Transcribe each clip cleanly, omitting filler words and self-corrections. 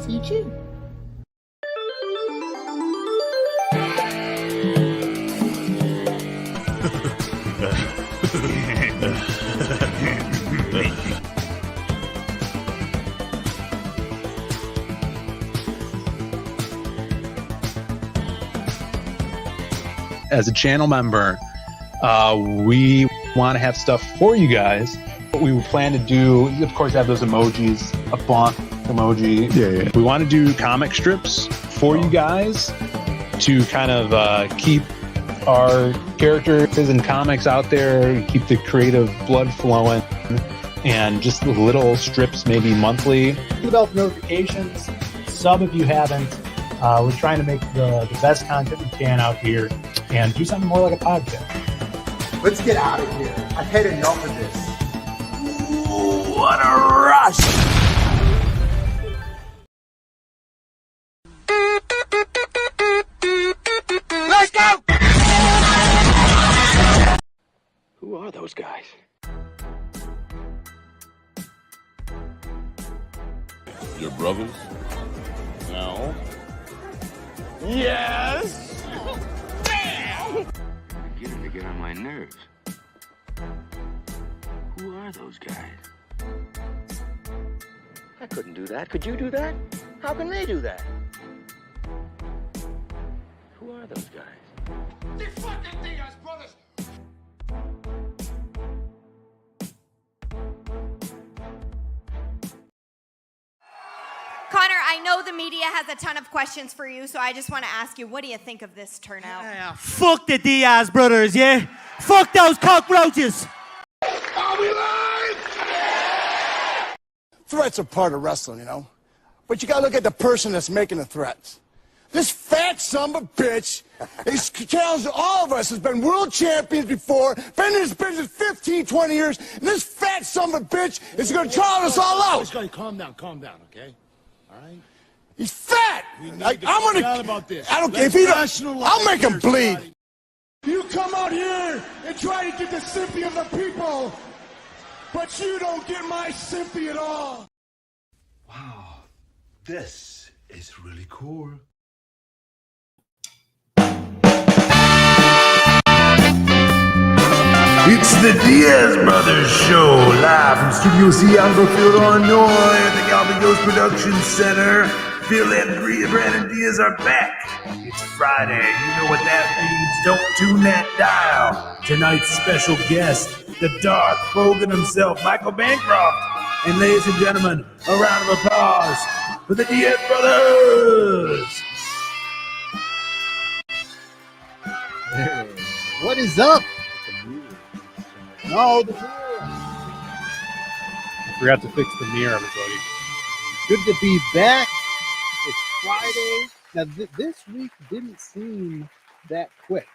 See you too. As a channel member, we want to have stuff for you guys. What we plan to do, of course, have those emojis, a bonk emoji. Yeah. We want to do comic strips for you guys to kind of keep our characters and comics out there, keep the creative blood flowing, and just little strips, maybe monthly. Develop notifications, sub if you haven't. We're trying to make the best content we can out here and do something more like a podcast. Let's get out of here. I've had enough of this. Ooh, what a rush! Let's go! Who are those guys? Your brothers? No. Yes! Beginning to get on my nerves. Who are those guys? I couldn't do that. Could you do that? How can they do that? Who are those guys? The fucking Diaz Brothers! Connor, I know the media has a ton of questions for you, so I just want to ask you, what do you think of this turnout? Yeah, fuck the Diaz brothers, yeah? Fuck those cockroaches! Are we live? Threats are part of wrestling, you know? But you gotta look at the person that's making the threats. This fat son of a bitch, he's challenged all of us, has been world champions before, been in this business 15, 20 years, and this fat son of a bitch is gonna challenge us all out. Calm down, okay? All right? He's fat! I'm gonna... about this. I don't care if he don't... I'll make him bleed. You come out here and try to get the sympathy of the people, but you don't get my sympathy at all. Wow, this is really cool. It's the Diaz Brothers Show, live from Studio C, Anglesfield, Illinois, at the Galvin Ghost Production Center. Phil and Brandon Diaz are back. It's Friday, you know what that means. Don't tune that dial. Tonight's special guest, the Dark Bogan himself, Michael Bancroft. And ladies and gentlemen, a round of applause for the Diaz Brothers. Hey, what is up? No, the mirror. I forgot to fix the mirror, everybody. Good to be back. It's Friday. Now, this week didn't seem that quick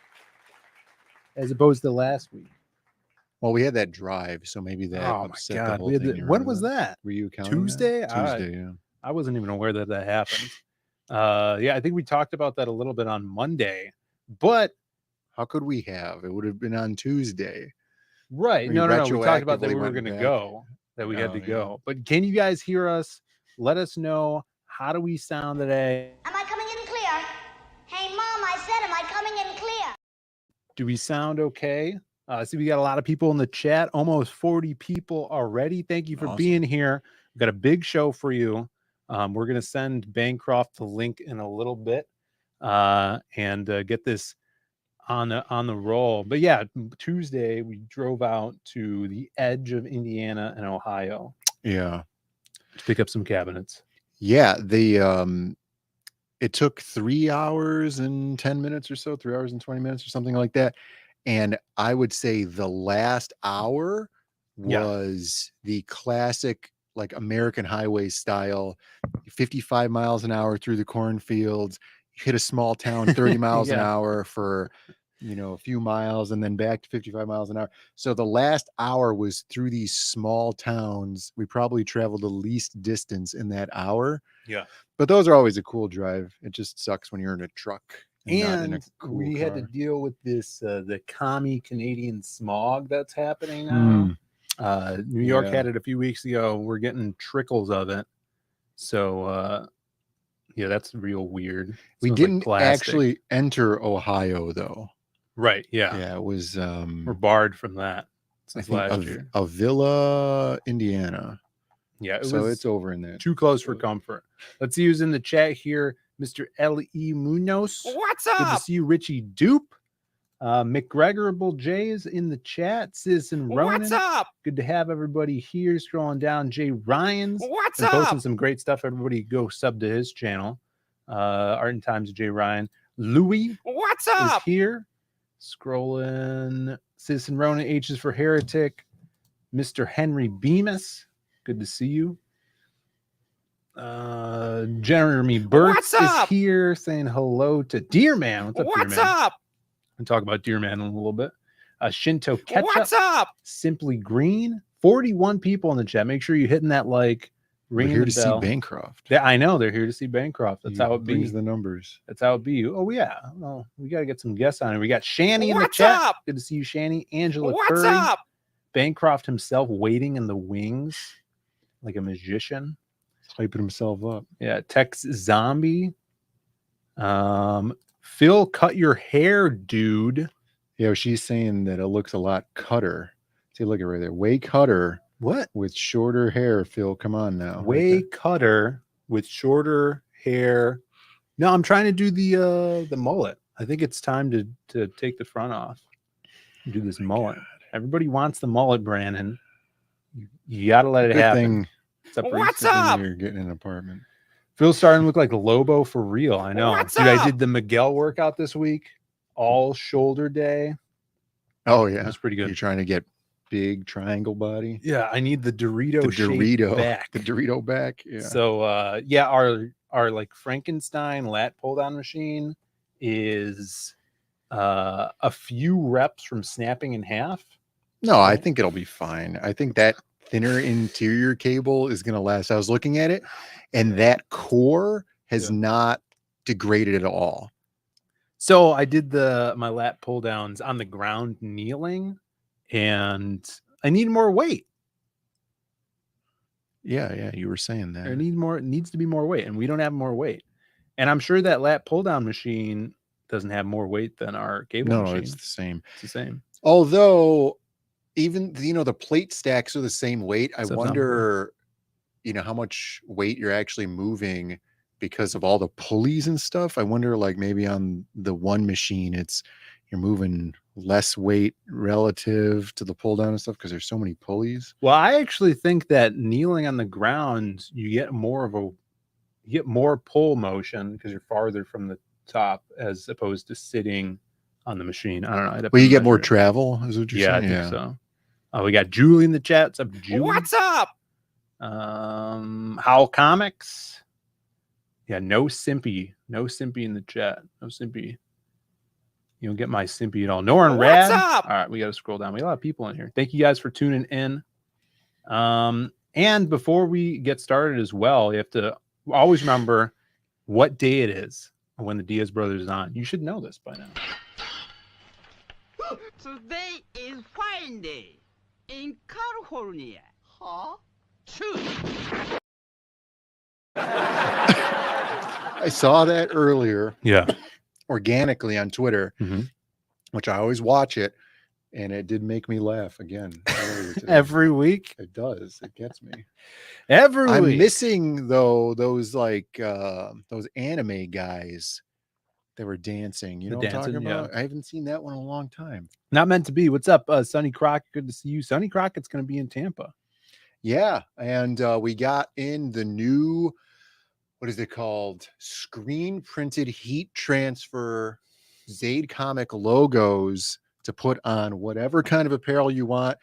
as opposed to last week. Well, we had that drive, so maybe that upset the whole thing. When was that? Were you counting Tuesday? that? Tuesday, yeah. I wasn't even aware that happened. Yeah, I think we talked about that a little bit on Monday, but how could we have? It would have been on Tuesday. Right. No. We talked about that we were going to go, that we had to go. But can you guys hear us? Let us know. How do we sound today? Am I coming in clear? Hey, Mom, I said, am I coming in clear? Do we sound okay? See, we got a lot of people in the chat, almost 40 people already. Thank you for being here. We've got a big show for you. We're going to send Bancroft the link in a little bit and get this on the roll. But yeah, Tuesday we drove out to the edge of Indiana and Ohio. Yeah. To pick up some cabinets. Yeah, it took 3 hours and 10 minutes or so, 3 hours and 20 minutes or something like that. And I would say the last hour was the classic, like American highway style, 55 miles an hour through the cornfields, hit a small town 30 miles an hour for, a few miles and then back to 55 miles an hour. So the last hour was through these small towns. We probably traveled the least distance in that hour. Yeah. But those are always a cool drive. It just sucks when you're in a truck. And we had to deal with this, the commie Canadian smog that's happening now. New York had it a few weeks ago. We're getting trickles of it. So Yeah, that's real weird. We Smells like didn't plastic. actually enter Ohio though. Right. Yeah. Yeah, it was We're barred from that I since think last year. Avila, Indiana. Yeah, it So was it's over in there. too close for comfort. Let's see who's in the chat here. Mr. L.E. Munoz. What's Good to up? see you, Richie Dupe. McGregorable J is in the chat. Citizen Ronan. What's up? Good to have everybody here. Scrolling down, Jay Ryans. What's Been posting up? some great stuff. Everybody go sub to his channel. Art and Times Jay Ryan. Louis What's is up? here. Scrolling. Citizen Ronan, H is for Heretic. Mr. Henry Bemis. Good to see you. Jeremy Burks is up? here saying hello to Deer Man. What's up, What's Deer Man? up? We'll talk about Deer Man in a little bit. Shinto Ketchup. What's up? Simply Green. 41 people in the chat. Make sure you're hitting that like. We're Ringing here the to bell. see Bancroft. Yeah, I know they're here to see Bancroft. That's how it brings be. the numbers. That's how it be. Oh yeah. Well, we got to get some guests on it. We got Shanny in the What's chat. up? Good to see you, Shanny. Angela What's Curry. up? Bancroft himself waiting in the wings like a magician. Hyping himself up. Yeah, Tex Zombie. Phil, cut your hair, dude. Yeah, she's saying that it looks a lot cutter. See, look at right there. Way cutter. What? With shorter hair, Phil. Come on now. Way cutter with shorter hair. No, I'm trying to do the mullet. I think it's time to take the front off. Do this mullet. God. Everybody wants the mullet, Brandon. You got to let it happen. What's up? You're getting an apartment. Phil's starting to look like Lobo for real. I know. What's Dude, up? I did the Miguel workout this week. All shoulder day. Oh, yeah. That's pretty good. You're trying to get big triangle body. Yeah, I need the Dorito back. The Dorito back. Yeah. So yeah, our like Frankenstein lat pull down machine is a few reps from snapping in half. No, I think it'll be fine. I think that thinner interior cable is going to last. I was looking at it, and that core has not degraded at all. So I did my lat pull downs on the ground kneeling, and I need more weight. Yeah, you were saying that. It needs to be more weight, and we don't have more weight. And I'm sure that lat pull down machine doesn't have more weight than our cable machine. No, it's the same. It's the same. Although even the plate stacks are the same weight. I wonder, how much weight you're actually moving because of all the pulleys and stuff. I wonder, like, maybe on the one machine you're moving less weight relative to the pull down and stuff because there's so many pulleys. Well, I actually think that kneeling on the ground, you get more pull motion because you're farther from the top as opposed to sitting on the machine. I don't know. Well, you get more travel, is what you're saying? I think so. We got Julie in the chat. What's up, Julie? What's up? Howl Comics. Yeah, no simpy in the chat. No simpy. You don't get my simpy at all. Norrin Rad. What's up? All right, we got to scroll down. We got a lot of people in here. Thank you guys for tuning in. And before we get started as well, you have to always remember what day it is when the Diaz Brothers is on. You should know this by now. Today is Friday in California. Huh? True. I saw that earlier. Yeah. Organically on Twitter, which I always watch it, and it did make me laugh again. Every week? It does. It gets me. Every week. I'm missing, though, those anime guys that were dancing. You know what I'm talking about? I haven't seen that one in a long time. Not meant to be. What's up, Sonny Crockett? Good to see you. Sonny Crockett's going to be in Tampa. Yeah, and we got in the new, what is it called? Screen printed heat transfer Zaid comic logos to put on whatever kind of apparel you want.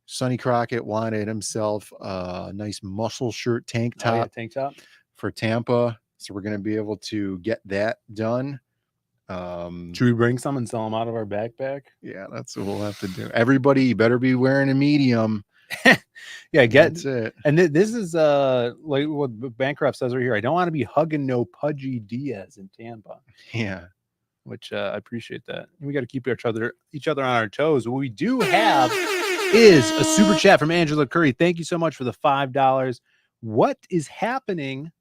Sonny Crockett wanted himself a nice muscle shirt tank top, for Tampa. So we're going to be able to get that done. Should we bring some and sell them out of our backpack? Yeah, that's what we'll have to do. Everybody better be wearing a medium. Yeah, that's it. And this is like what Bancroft says right here. I don't want to be hugging no pudgy Diaz in Tampa. Yeah, which I appreciate that. And we got to keep each other on our toes. What we do have is a super chat from Angela Curry. Thank you so much for the $5. What is happening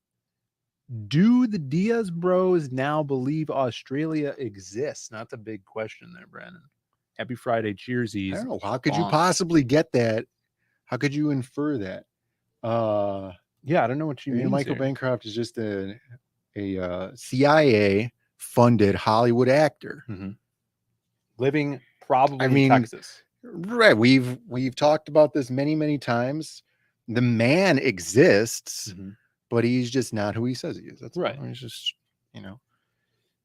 Do the Diaz Bros now believe Australia exists? Not the big question there, Brandon. Happy Friday, cheersies. I don't know. How could you possibly get that? How could you infer that? Yeah, I don't know what you mean. Michael Bancroft is just a CIA funded Hollywood actor, living probably in Texas. Right. We've talked about this many times. The man exists, but he's just not who he says he is. That's right. He's just,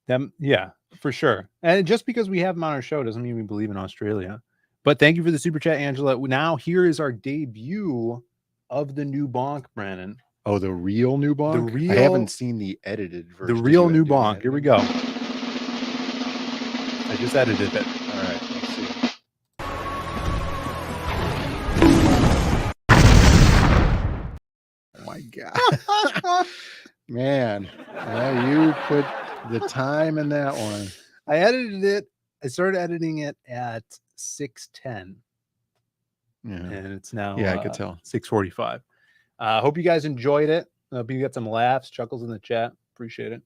Them, yeah, for sure. And just because we have him on our show doesn't mean we believe in Australia. But thank you for the super chat, Angela. Now here is our debut of the new bonk, Brandon. Oh, the real new bonk? The real, I haven't seen the edited version. The real new bonk. Here we go. I just edited it. All right, let's see. Oh my God. Man, you put the time in that one. I edited it. I started editing it at 6:10. Yeah. And it's now I could tell 6:45. Hope you guys enjoyed it. Hope you got some laughs, chuckles in the chat. Appreciate it.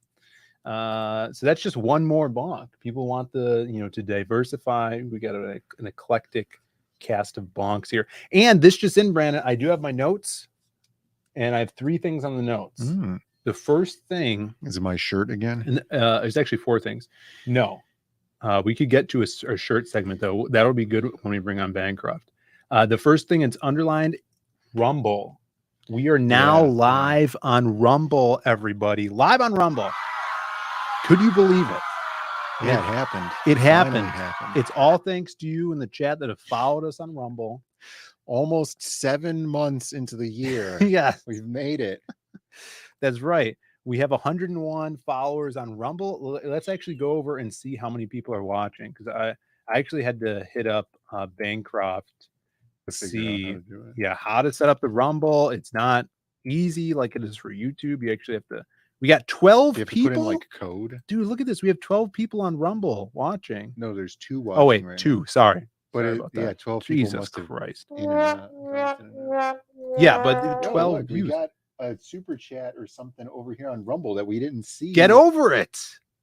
So that's just one more bonk. People want to diversify. We got an eclectic cast of bonks here. And this just in, Brandon, I do have my notes, and I have 3 things on the notes. The first thing is it my shirt again? There's actually 4 things. No, we could get to a shirt segment though. That'll be good when we bring on Bancroft. The first thing is underlined Rumble. We are now live on Rumble, everybody. Live on Rumble. Could you believe it? Yeah, it happened. It happened. It's all thanks to you in the chat that have followed us on Rumble. Almost 7 months into the year. Yeah, we've made it. That's right. We have 101 followers on Rumble. Let's actually go over and see how many people are watching, because I actually had to hit up Bancroft to see how to set up the Rumble. It's not easy like it is for YouTube. You actually have to. We got 12 people. Put in like code. Dude, look at this. We have 12 people on Rumble watching. No, there's 2 watching. Oh wait, right 2. Now. Sorry. But Sorry 12 Jesus people must have Christ. Yeah, but 12 look, views. We got a super chat or something over here on Rumble that we didn't see. Get over it.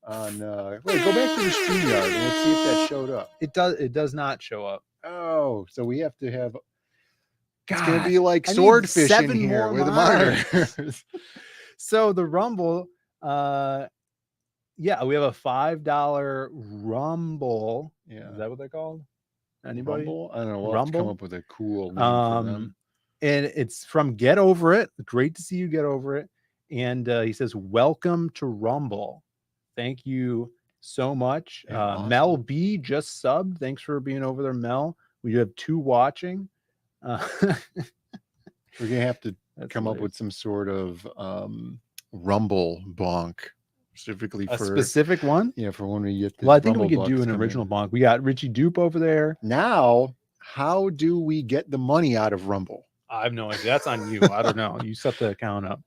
On wait, go back to the StreamYard and let's see if that showed up. It does not show up. Oh, so we have to have. God, it's gonna be like swordfish in here with the monitors. So the Rumble, we have a $5 Rumble. Yeah, is that what they're called? Anybody? Rumble? I don't know. We'll have to come up with a cool name for them. And it's from Get Over It. Great to see you, Get Over It. And he says, "Welcome to Rumble." Thank you so much. Awesome. Mel B just subbed. Thanks for being over there, Mel. We have 2 watching. We're gonna have to come up with some sort of Rumble bonk specifically for a specific one. Yeah, for when we get. Well, I think we could do an original bonk. We got Richie Dupe over there. Now, how do we get the money out of Rumble? I have no idea. That's on you. I don't know. You set the account up.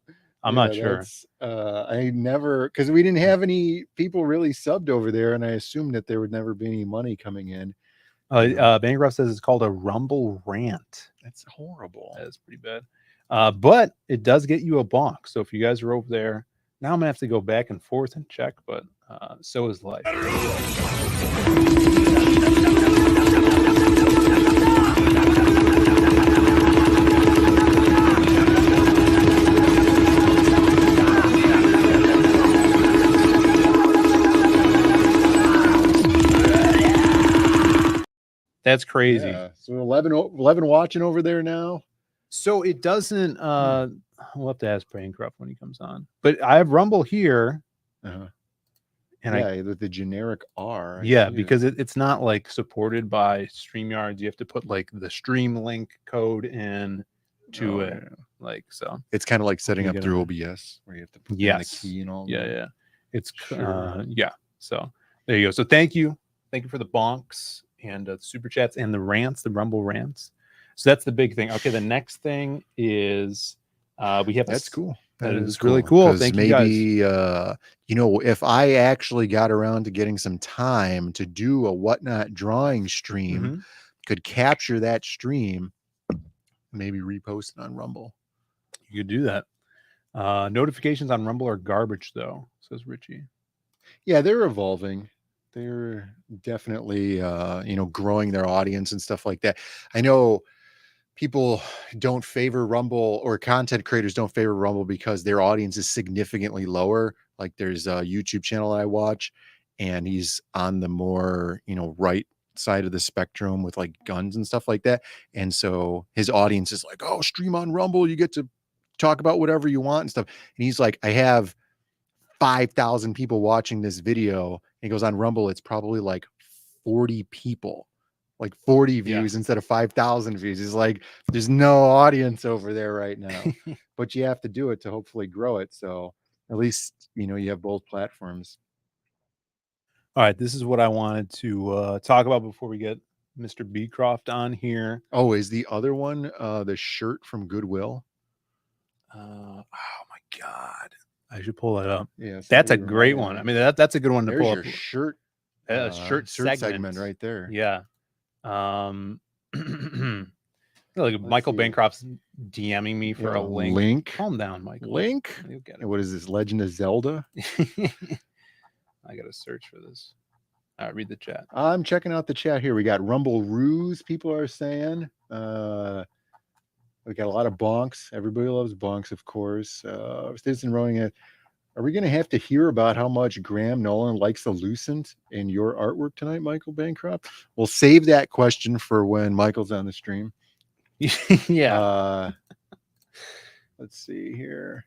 I'm not sure. I never, because we didn't have any people really subbed over there, and I assumed that there would never be any money coming in. Bancroft says it's called a Rumble rant. That's horrible. That is pretty bad. But it does get you a bonk. So if you guys are over there, now I'm gonna have to go back and forth and check, but so is life. That's crazy. Yeah. So 11 watching over there now. So it doesn't. We'll have to ask Bancroft when he comes on. But I have Rumble here, and with the generic R. Because it's not like supported by StreamYard. You have to put like the stream link code in to it. Yeah. Like so, it's kind of like setting up through OBS where you have to put in the key and all. Yeah. It's So there you go. So thank you for the bonks and the super chats and the rants, the Rumble rants. So that's the big thing. Okay, the next thing is we have. That's cool. That is really cool. Thank you guys. If I actually got around to getting some time to do a Whatnot drawing stream, could capture that stream, maybe repost it on Rumble. You could do that. Notifications on Rumble are garbage, though, says Richie. Yeah, they're evolving. They're definitely, growing their audience and stuff like that. I know people don't favor Rumble, or content creators don't favor Rumble because their audience is significantly lower. Like there's a YouTube channel I watch, and he's on the more, right side of the spectrum with like guns and stuff like that. And so his audience is like, oh, stream on Rumble, you get to talk about whatever you want and stuff. And he's like, I have 5,000 people watching this video. He goes, on Rumble, it's probably like 40 people, like 40 views instead of 5,000 views. He's like, there's no audience over there right now, but you have to do it to hopefully grow it. So at least, you have both platforms. All right, this is what I wanted to talk about before we get Mr. Bancroft on here. Oh, is the other one the shirt from Goodwill? Oh my God, I should pull that up. Yeah, that's a great one. I mean, that's a good one to pull up. Your shirt, shirt segment right there. Yeah. Like Michael Bancroft's DMing me for a link. Calm down, Michael. Link. What is this? Legend of Zelda? I gotta search for this. All right, read the chat. I'm checking out the chat here. We got Rumble Ruse. People are saying. We got a lot of bonks. Everybody loves bonks, of course. Citizen Rowing it. Are we going to have to hear about how much Graham Nolan likes the Lucent in your artwork tonight, Michael Bancroft? We'll save that question for when Michael's on the stream. Yeah. Let's see here.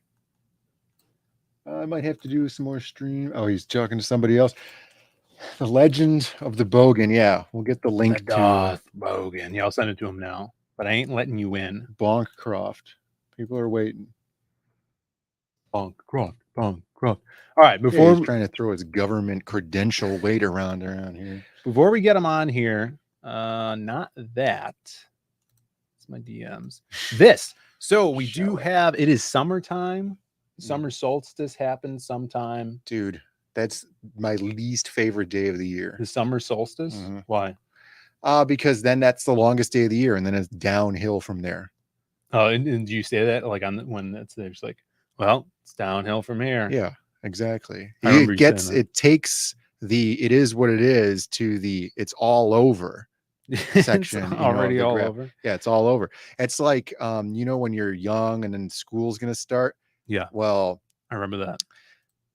I might have to do some more stream. Oh, he's talking to somebody else. The Legend of the Bogan. Yeah, we'll get the link to Bogan. Yeah, I'll send it to him now. But I ain't letting you in. Bancroft. People are waiting. Bancroft. All right, before he's trying to throw his government credential weight around here. Before we get him on here, not that. It's my DMs. This. So we do have. It is summertime. Summer solstice happens sometime. Dude, that's my least favorite day of the year. The summer solstice? Why? Because then that's the longest day of the year, and then it's downhill from there. Oh, and do you say that like on when that's there's like, well, it's downhill from here. Yeah, exactly. It takes the it is what it is to the it's all over section. It's already all over. Yeah, it's all over. It's like when you're young and then school's gonna start. Yeah. Well, I remember that.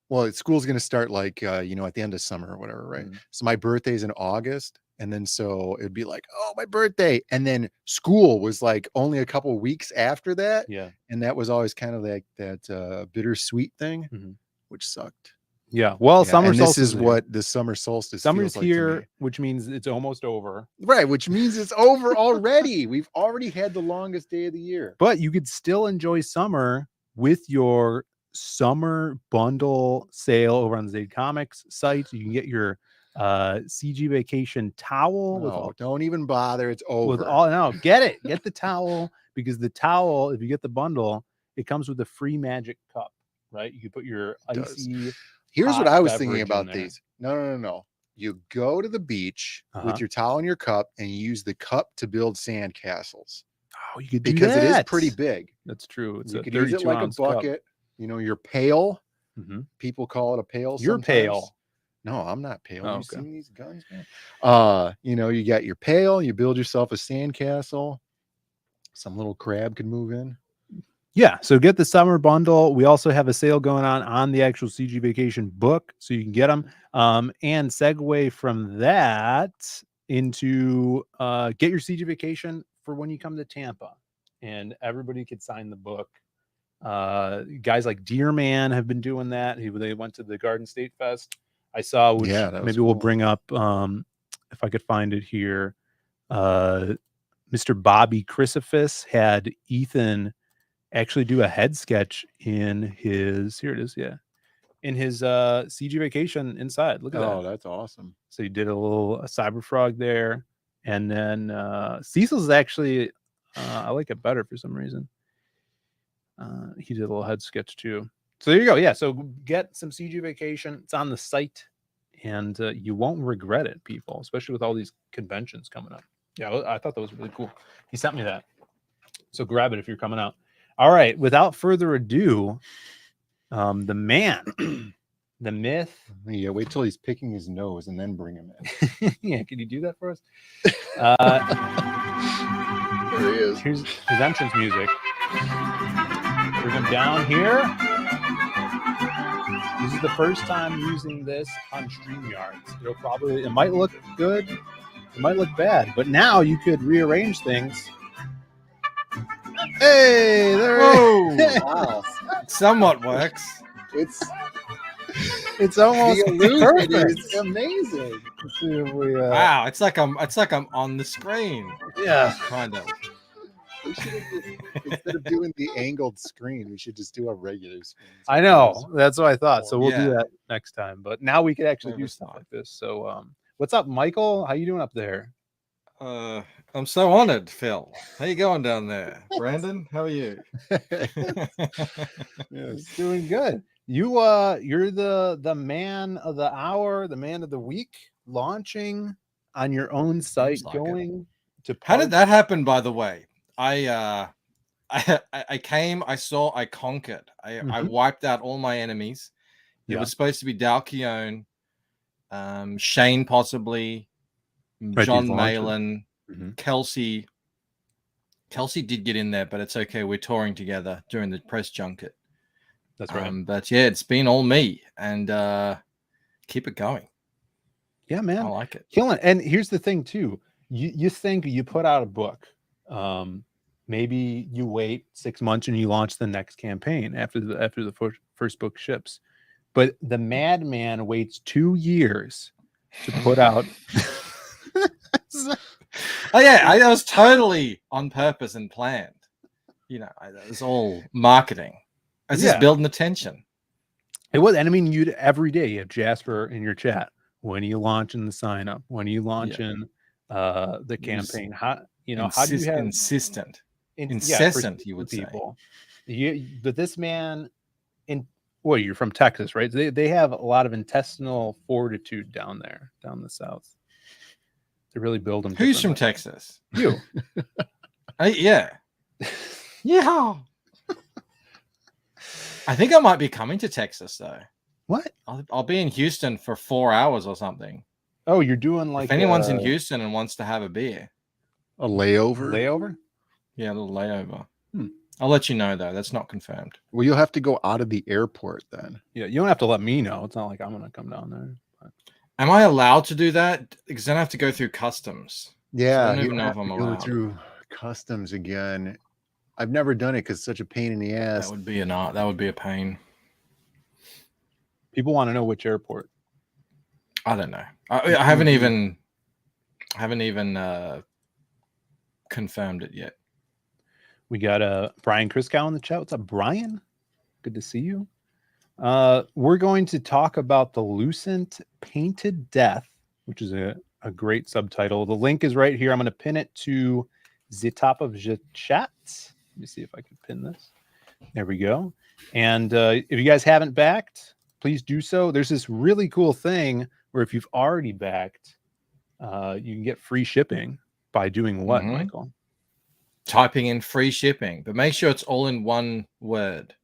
Well, school's gonna start like at the end of summer or whatever, right? So my birthday's in August. And then so it'd be like, oh, my birthday. And then school was like only a couple weeks after that. Yeah. And that was always kind of like that bittersweet thing, which sucked. Yeah. Well, summer solstice. This is what the summer solstice summer's feels like here, to me. which means it's almost over. Right. Which means it's over already. We've already had the longest day of the year. But you could still enjoy summer with your summer bundle sale over on the Zade Comics site. You can get your CG Vacation towel. No, don't even bother. It's over. Get the towel, because the towel, if you get the bundle, it comes with a free magic cup, right? You can put your icy. Here's what I was thinking about these. No. You go to the beach with your towel and your cup, and you use the cup to build sand castles. Oh, you could do because that. It is pretty big. That's true. It's you could use it like a bucket. Cup. Your pail. People call it a pail. You're pale. No, I'm not pale. Oh, you seen these guns, man? You got your pail, you build yourself a sandcastle. Some little crab can move in. Yeah, so get the summer bundle. We also have a sale going on the actual CG Vacation book, so you can get them. And segue from that into get your CG Vacation for when you come to Tampa, and everybody could sign the book. Guys like Deerman have been doing that. They went to the Garden State Fest. I saw, which maybe we'll bring up if I could find it here. Mr. Bobby Chrysifis had Ethan actually do a head sketch in his in his CG Vacation inside. Look at that. Oh, that's awesome. So he did a cyber frog there, and then Cecil's actually I like it better for some reason. He did a little head sketch too. So there you go. Yeah. So get some CG Vacation. It's on the site, and you won't regret it, people, especially with all these conventions coming up. Yeah, I thought that was really cool. He sent me that. So grab it if you're coming out. All right. Without further ado, the man, the myth. Yeah, wait till he's picking his nose and then bring him in. Yeah, can you do that for us? There he is. Here's his entrance music. Bring him down here. This is the first time using this on StreamYard. It might look good, it might look bad, but now you could rearrange things. Hey, there Whoa. it is. Wow. Somewhat works. It's almost the illusion perfect. is amazing. Let's see if we, Wow, it's like I'm on the screen. Yeah, kind of. We should have just, instead of doing the angled screen, we should just do a regular screen. I know. That's what I thought. So we'll do Yeah. that next time. But now we could actually do Never stuff thought. like this. So what's up, Michael? How you doing up there? I'm so honored, Phil. How you going down there? Brandon, how are you? It's doing good. You're the man of the hour, the man of the week, launching on your own site, like going to How did that happen, by the way? I came, I saw, I conquered. I wiped out all my enemies. It Yeah. was supposed to be Dalkeon, Shane possibly, Right, John these launches. Malin, Kelsey. Kelsey did get in there, but it's okay. We're touring together during the press junket. That's right. But yeah, it's been all me, and keep it going. Yeah, man. I like it. Killing. And here's the thing too. You think you put out a book. Maybe you wait 6 months and you launch the next campaign after the first book ships. But the madman waits 2 years to put out. Oh yeah, that was totally on purpose and planned. That was all marketing. I was just building attention. It was, and I mean, you every day you have Jasper in your chat. When are you launching the sign up? When are you launching the campaign? How do you have incessant, you would people? But this man, you're from Texas, right? They have a lot of intestinal fortitude down there, down the south. To really build them. Who's from Texas? You. Yeah. Yeah. I think I might be coming to Texas though. What? I'll be in Houston for 4 hours or something. Oh, you're doing like if anyone's in Houston and wants to have a beer. A layover? Layover? Yeah, a little layover. I'll let you know though. That's not confirmed. Well, you'll have to go out of the airport then. Yeah, you don't have to let me know. It's not like I'm gonna come down there. But... Am I allowed to do that? Because then I have to go through customs. Yeah, so I don't even know if I'm allowed. Go through customs again. I've never done it because it's such a pain in the ass. That would be that would be a pain. People want to know which airport. I don't know. I haven't even confirmed it yet. We got Brian Kriskow in the chat. What's up, Brian? Good to see you. We're going to talk about the Lucent Painted Death, which is a great subtitle. The link is right here. I'm going to pin it to the top of the chat. Let me see if I can pin this. There we go. And if you guys haven't backed, please do so. There's this really cool thing where if you've already backed, you can get free shipping by doing what, Michael? Typing in free shipping, but make sure it's all in one word.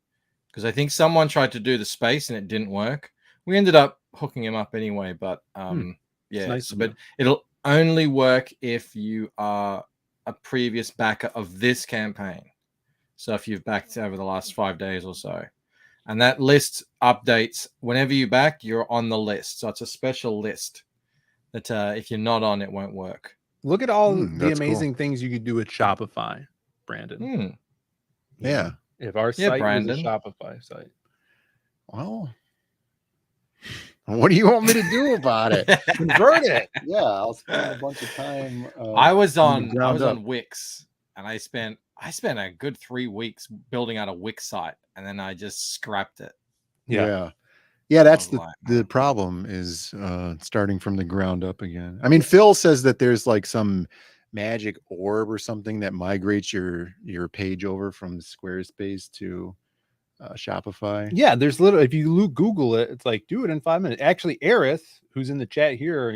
Because I think someone tried to do the space and it didn't work. We ended up hooking him up anyway, but yeah. Nice but it'll only work if you are a previous backer of this campaign. So if you've backed over the last 5 days or so. And that list updates whenever you back, you're on the list. So it's a special list that if you're not on, it won't work. Look at all the amazing things you could do with Shopify, Brandon. Yeah. If our site was a Shopify site. Well, what do you want me to do about it? Convert it. Yeah, I'll spend a bunch of time. I was on Wix, and I spent a good 3 weeks building out a Wix site, and then I just scrapped it. Yeah. That's the problem is starting from the ground up again. I mean, Phil says that there's like some magic orb or something that migrates your page over from Squarespace to Shopify. Yeah, there's literally, if you Google it, it's like do it in 5 minutes. Actually, Aerith, who's in the chat here,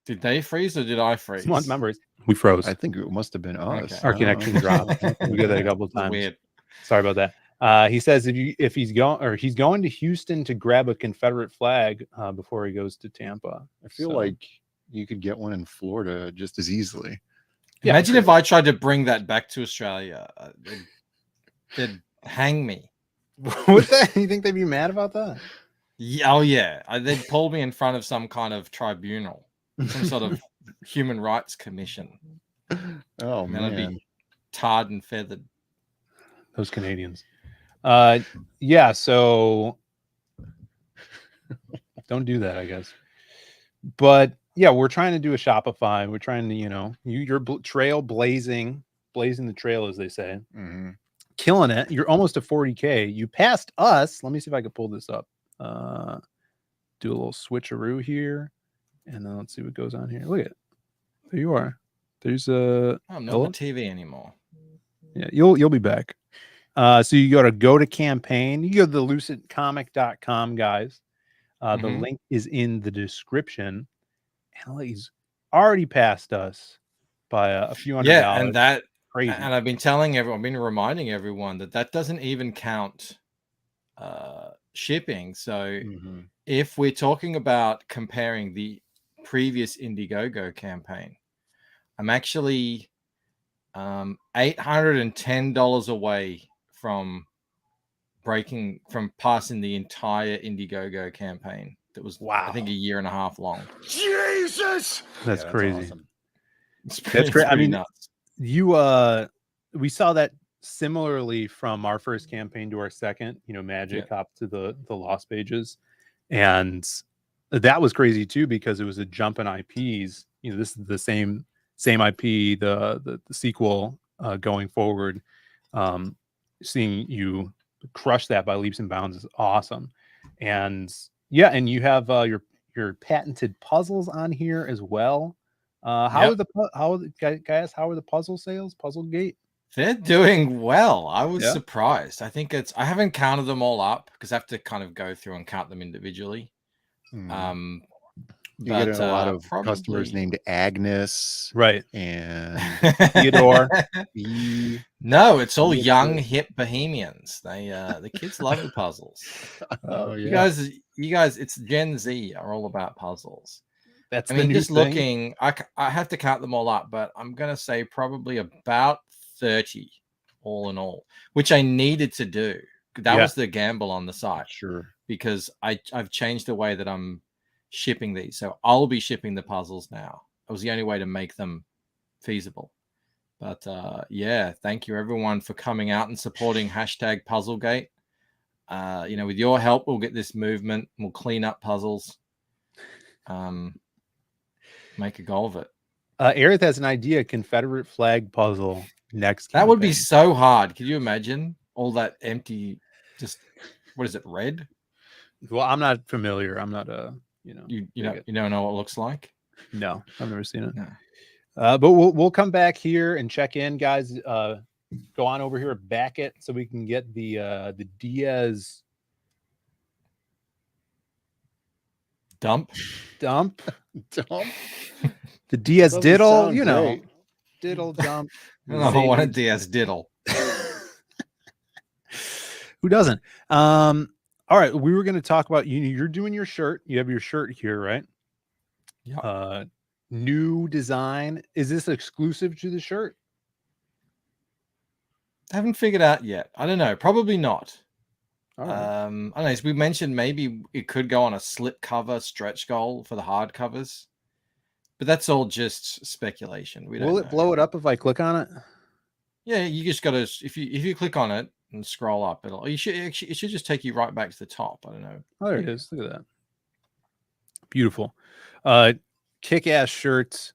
Did they freeze or did I freeze? Month members. We froze. I think it must have been us. Okay. Our connection dropped. We did that a couple of times. Weird. Sorry about that. He says if he's going to Houston to grab a Confederate flag before he goes to Tampa. I feel like you could get one in Florida just as easily. Yeah, Imagine if I tried to bring that back to Australia. They'd hang me. What the? You think they'd be mad about that? Yeah, oh yeah. They'd pull me in front of some kind of tribunal, some sort of human rights commission. Oh and then I'd be tarred and feathered. Those Canadians. Yeah, so don't do that, I guess. But yeah, we're trying to do a Shopify. We're trying to, you're trail blazing the trail, as they say. Mm-hmm. Killing it. You're almost to 40K. You passed us. Let me see if I can pull this up. Do a little switcheroo here, and then let's see what goes on here. Look at it. There you are. There's I'm not on TV anymore. Yeah, you'll be back. So you go to campaign. You go to the lucentcomic.com, guys. The link is in the description. And he's already passed us by a few $100. Yeah, and that crazy. And I've been telling everyone, I've been reminding everyone that doesn't even count shipping. So if we're talking about comparing the previous Indiegogo campaign, I'm actually $810 away from passing the entire Indiegogo campaign. That was, I think, a year and a half long. Jesus, that's crazy. Awesome. That's great. I mean, nuts. We saw that similarly from our first campaign to our second. Magic Hop to the Lost Pages, and that was crazy too because it was a jump in IPs. This is the same IP, the sequel going forward. Seeing you crush that by leaps and bounds is awesome. And yeah, and you have your patented puzzles on here as well. How are the puzzle sales? Puzzlegate? They're doing well. I was surprised. I think I haven't counted them all up because I have to kind of go through and count them individually. You get a lot of customers named Agnes, right? And Theodore. No, it's all young, hip bohemians. The kids love the puzzles. Oh yeah, you guys, it's Gen Z are all about puzzles. That's looking. I have to count them all up, but I'm gonna say probably about 30 all in all, which I needed to do. That was the gamble on the site, because I've changed the way that I'm shipping these, so I'll be shipping the puzzles now. It was the only way to make them feasible. But yeah, thank you everyone for coming out and supporting #Puzzlegate. With your help, we'll get this movement. We'll clean up puzzles. Make a goal of it. Aerith has an idea: Confederate flag puzzle next. That would be so hard. Could you imagine all that empty? Just what is it? Red? Well, I'm not familiar. I'm not you don't know what it looks like. No, I've never seen it. No. But we'll come back here and check in, guys. Go on over here, back it, so we can get the Diaz dump. The Diaz diddle, diddle dump. I want a Diaz diddle. Who doesn't? All right, we were going to talk about you're doing your shirt. You have your shirt here, right? Yeah. New design. Is this exclusive to the shirt? I haven't figured out yet. I don't know. Probably not. All right. I don't know. As we mentioned, maybe it could go on a slip cover stretch goal for the hard covers, but that's all just speculation. Will it blow it up if I click on it? Yeah, you just got to. If you click on it and scroll up, it should just take you right back to the top. I don't know. Oh, there it is. Look at that. Beautiful. Kick-ass shirts.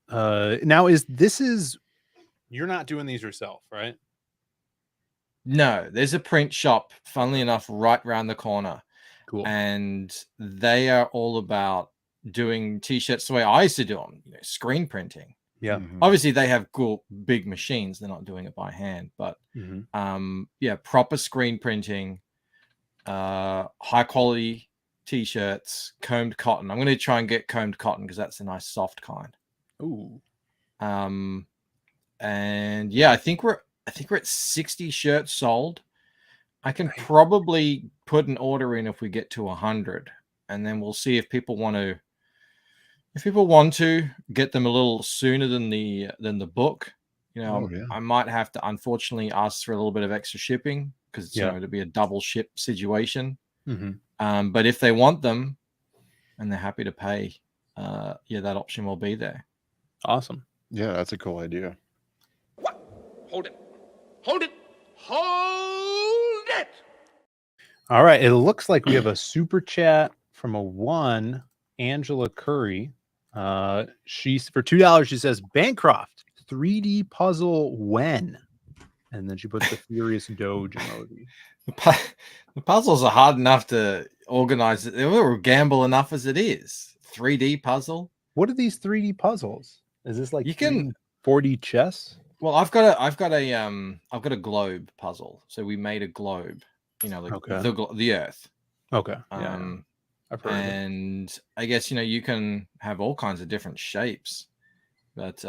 Now you're not doing these yourself, right? No, there's a print shop, funnily enough, right around the corner. Cool. And they are all about doing t-shirts the way I used to do them, screen printing. Yeah. Obviously they have cool big machines. They're not doing it by hand, but proper screen printing, high quality t-shirts, combed cotton. I'm going to try and get combed cotton because that's a nice soft kind. Ooh. And yeah, I think we're at 60 shirts sold. I can probably put an order in if we get to 100, and then we'll see if people want to. If people want to get them a little sooner than the book, you know, I might have to unfortunately ask for a little bit of extra shipping because you know it'll be a double ship situation. But if they want them and they're happy to pay, that option will be there. Awesome. Yeah, that's a cool idea. Hold it. Hold it. Hold it. All right. It looks like we have a super chat from a one, Angela Curry. She's for $2. She says Bancroft 3D puzzle when, and then she puts the furious Doge emoji. The puzzles are hard enough to organize. They're gamble enough as it is. 3D puzzle. What are these 3D puzzles? Is this like you can 4D chess? Well, I've got a globe puzzle. So we made a globe. You know, the Earth. Okay. I've heard and I guess you can have all kinds of different shapes, but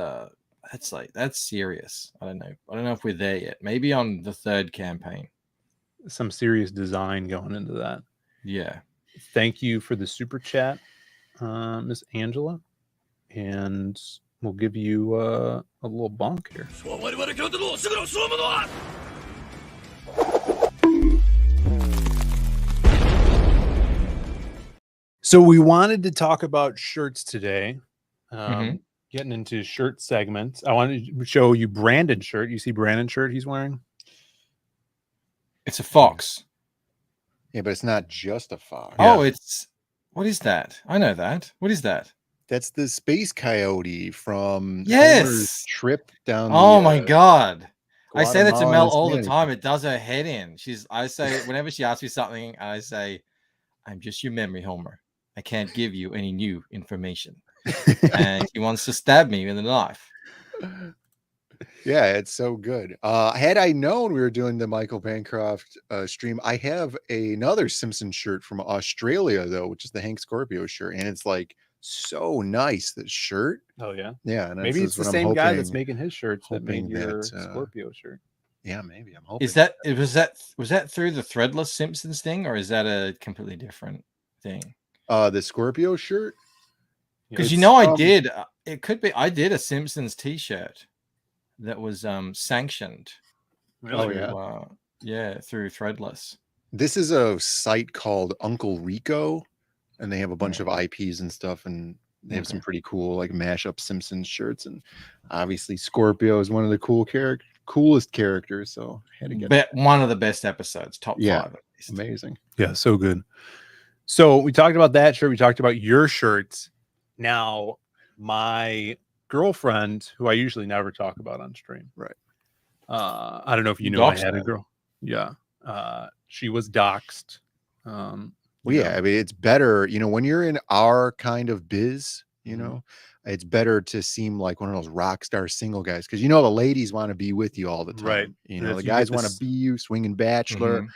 that's serious. I don't know if we're there yet. Maybe on the third campaign. Some serious design going into that. Yeah. Thank you for the super chat, Miss Angela, and we'll give you a little bonk here. So we wanted to talk about shirts today. Getting into shirt segments. I wanted to show you Brandon's shirt. You see Brandon's shirt he's wearing? It's a fox. Yeah, but it's not just a fox. Oh, what is that? I know that. What is that? That's the space coyote from Homer's trip down. My God. I say that to Mel all the Insanity. time. It does her head in. I say whenever she asks me something, I say, I'm just your memory, Homer. I can't give you any new information. And he wants to stab me with a knife. Yeah, it's so good. Had I known we were doing the Michael Bancroft stream, I have another Simpsons shirt from Australia, though, which is the Hank Scorpio shirt. And it's like so nice, the shirt. Oh, yeah. Yeah. And maybe it's the same guy that's making his shirts that made your Scorpio shirt. Yeah, maybe. I'm hoping. Was that through the Threadless Simpsons thing, or is that a completely different thing? The Scorpio shirt? Because I did. It could be. I did a Simpsons T-shirt that was sanctioned. Really? Through Threadless. This is a site called Uncle Rico, and they have a bunch of IPs and stuff, and they have some pretty cool like mashup Simpsons shirts. And obviously, Scorpio is one of the coolest characters. So I had to get one of the best episodes, top 5. At least. Amazing. Yeah, so good. So we talked about that shirt. We talked about your shirts. Now, my girlfriend, who I usually never talk about on stream. Right. I don't know if you know I had a girl. Yeah. She was doxxed. I mean, it's better, when you're in our kind of biz, it's better to seem like one of those rock star single guys. Cause the ladies want to be with you all the time. Right. The guys want to be you, swinging bachelor.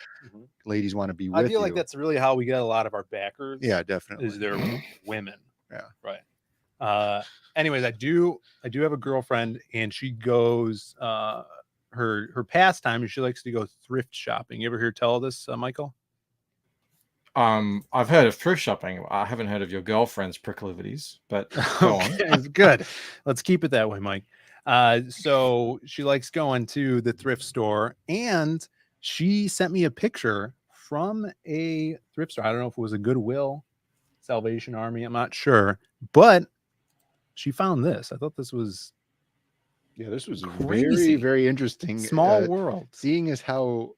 Ladies want to be with you. I feel like that's really how we get a lot of our backers. Yeah, definitely. Is they're women. Yeah. Right. Anyways, I do have a girlfriend, and she goes her pastime is she likes to go thrift shopping. You ever hear tell of this, Michael? I've heard of thrift shopping. I haven't heard of your girlfriend's proclivities, but go on. Good. Let's keep it that way, Mike. So she likes going to the thrift store, and she sent me a picture from a thrift store. I don't know if it was a Goodwill, Salvation Army. I'm not sure, but she found this. I thought this was this was crazy. Very, very interesting. Small world. Seeing as how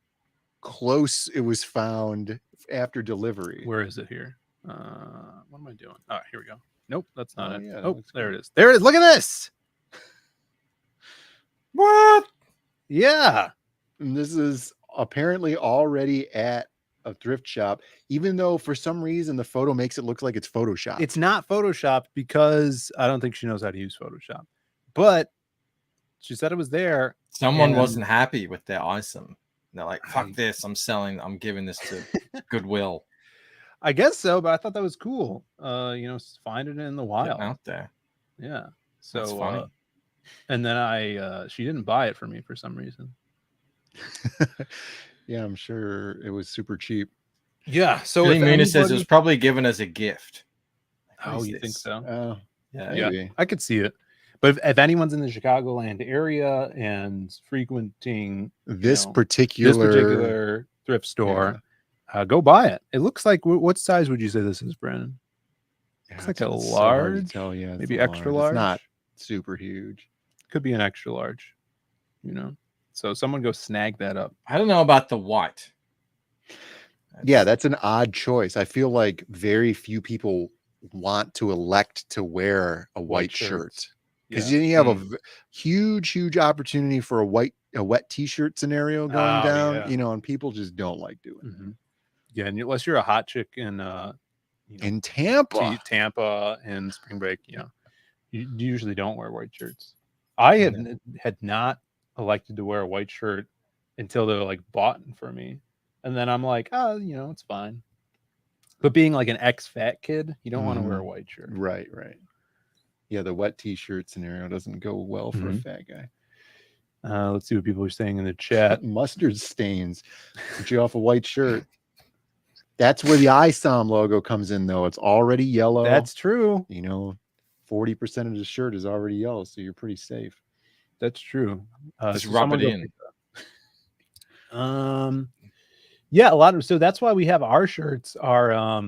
close it was found after delivery. Where is it here? What am I doing? Oh, here we go. Nope, that's not it. Yeah, oh, there it is. There it is. Look at this. What? Yeah. And this is apparently already at a thrift shop, even though for some reason the photo makes it look like it's Photoshop. It's not Photoshopped because I don't think she knows how to use Photoshop. But she said it was there. Someone wasn't happy with their item. They're like, fuck this. I'm giving this to Goodwill. I guess so, but I thought that was cool. Find it in the wild. Getting out there. Yeah. That's So funny. and then she didn't buy it for me for some reason. Yeah, I'm sure it was super cheap. Yeah. So Billy if Mooney says it anybody- was probably given as a gift. Oh, you think so? Yeah, maybe. I could see it. But if anyone's in the Chicagoland area and frequenting This particular thrift store, go buy it. It looks like what size would you say this is, Brandon? Looks like a it's so hard to large, tell, yeah, it's maybe a extra large. It's not super huge. Could be an extra large, So someone go snag that up. I don't know about the white. Yeah, that's an odd choice. I feel like very few people want to elect to wear a white shirt because then you have a huge opportunity for a wet t-shirt scenario going down, and people just don't like doing that. Yeah, and unless you're a hot chick in Tampa, and spring break, you usually don't wear white shirts. I had not elected to wear a white shirt until they were like bought for me, and then I'm like, it's fine. But being like an ex-fat kid, you don't want to wear a white shirt. Right. Yeah, the wet t-shirt scenario doesn't go well for a fat guy. Let's see what people are saying in the chat. Mustard stains. Put you off a white shirt. That's where the ISOM logo comes in, though. It's already yellow. That's true. 40% of the shirt is already yellow, so you're pretty safe. That's true. Just rub it in. Yeah, a lot of that's why we have our shirts are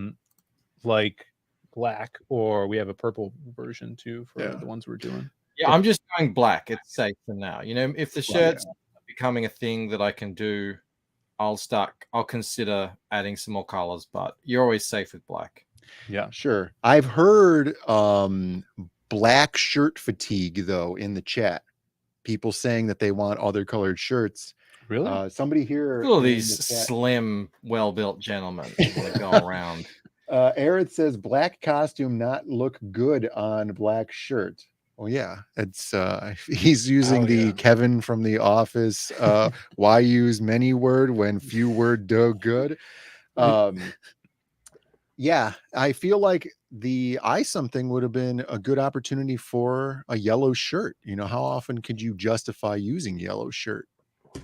like black, or we have a purple version too for the ones we're doing. Yeah, I'm just going black. It's safe for now. If the shirts are becoming a thing that I can do, I'll consider adding some more colors, but you're always safe with black. Yeah, sure. I've heard black shirt fatigue though in the chat. People saying that they want other colored shirts. Really? Somebody here. All these slim, well-built gentlemen want to go around. Aerith says black costume not look good on black shirt. Well, yeah, it's he's using the Kevin from The Office. Why use many word when few word do good? Yeah, I feel like the ISOM thing would have been a good opportunity for a yellow shirt. How often could you justify using yellow shirt?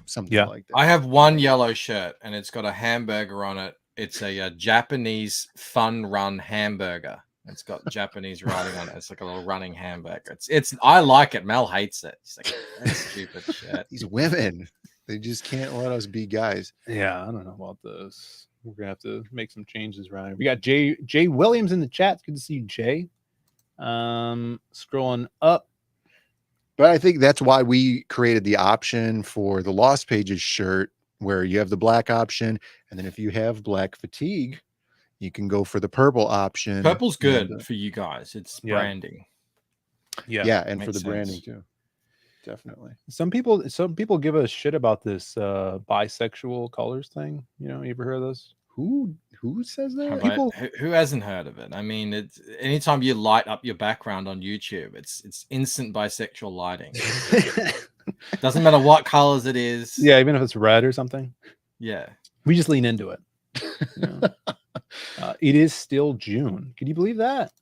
Something like that. I have one yellow shirt and it's got a hamburger on it. It's a Japanese fun run hamburger. It's got Japanese writing on it. It's like a little running hamburger. I like it. Mel hates it. He's like, that's stupid shit. These women, they just can't let us be guys. Yeah, I don't know about this. We're gonna have to make some changes around here. We got Jay Williams in the chat. It's good to see you, Jay. Scrolling up. But I think that's why we created the option for the Lost Pages shirt, where you have the black option, and then if you have black fatigue, you can go for the purple option. Purple's good for you guys. It's branding. Yeah, and for the branding too. Definitely. Some people give a shit about this bisexual colors thing. You ever heard of this? Who says that? Who hasn't heard of it? I mean, it's anytime you light up your background on YouTube, it's instant bisexual lighting. Doesn't matter what colors it is. Yeah, even if it's red or something. Yeah, we just lean into it. It is still June. Can you believe that?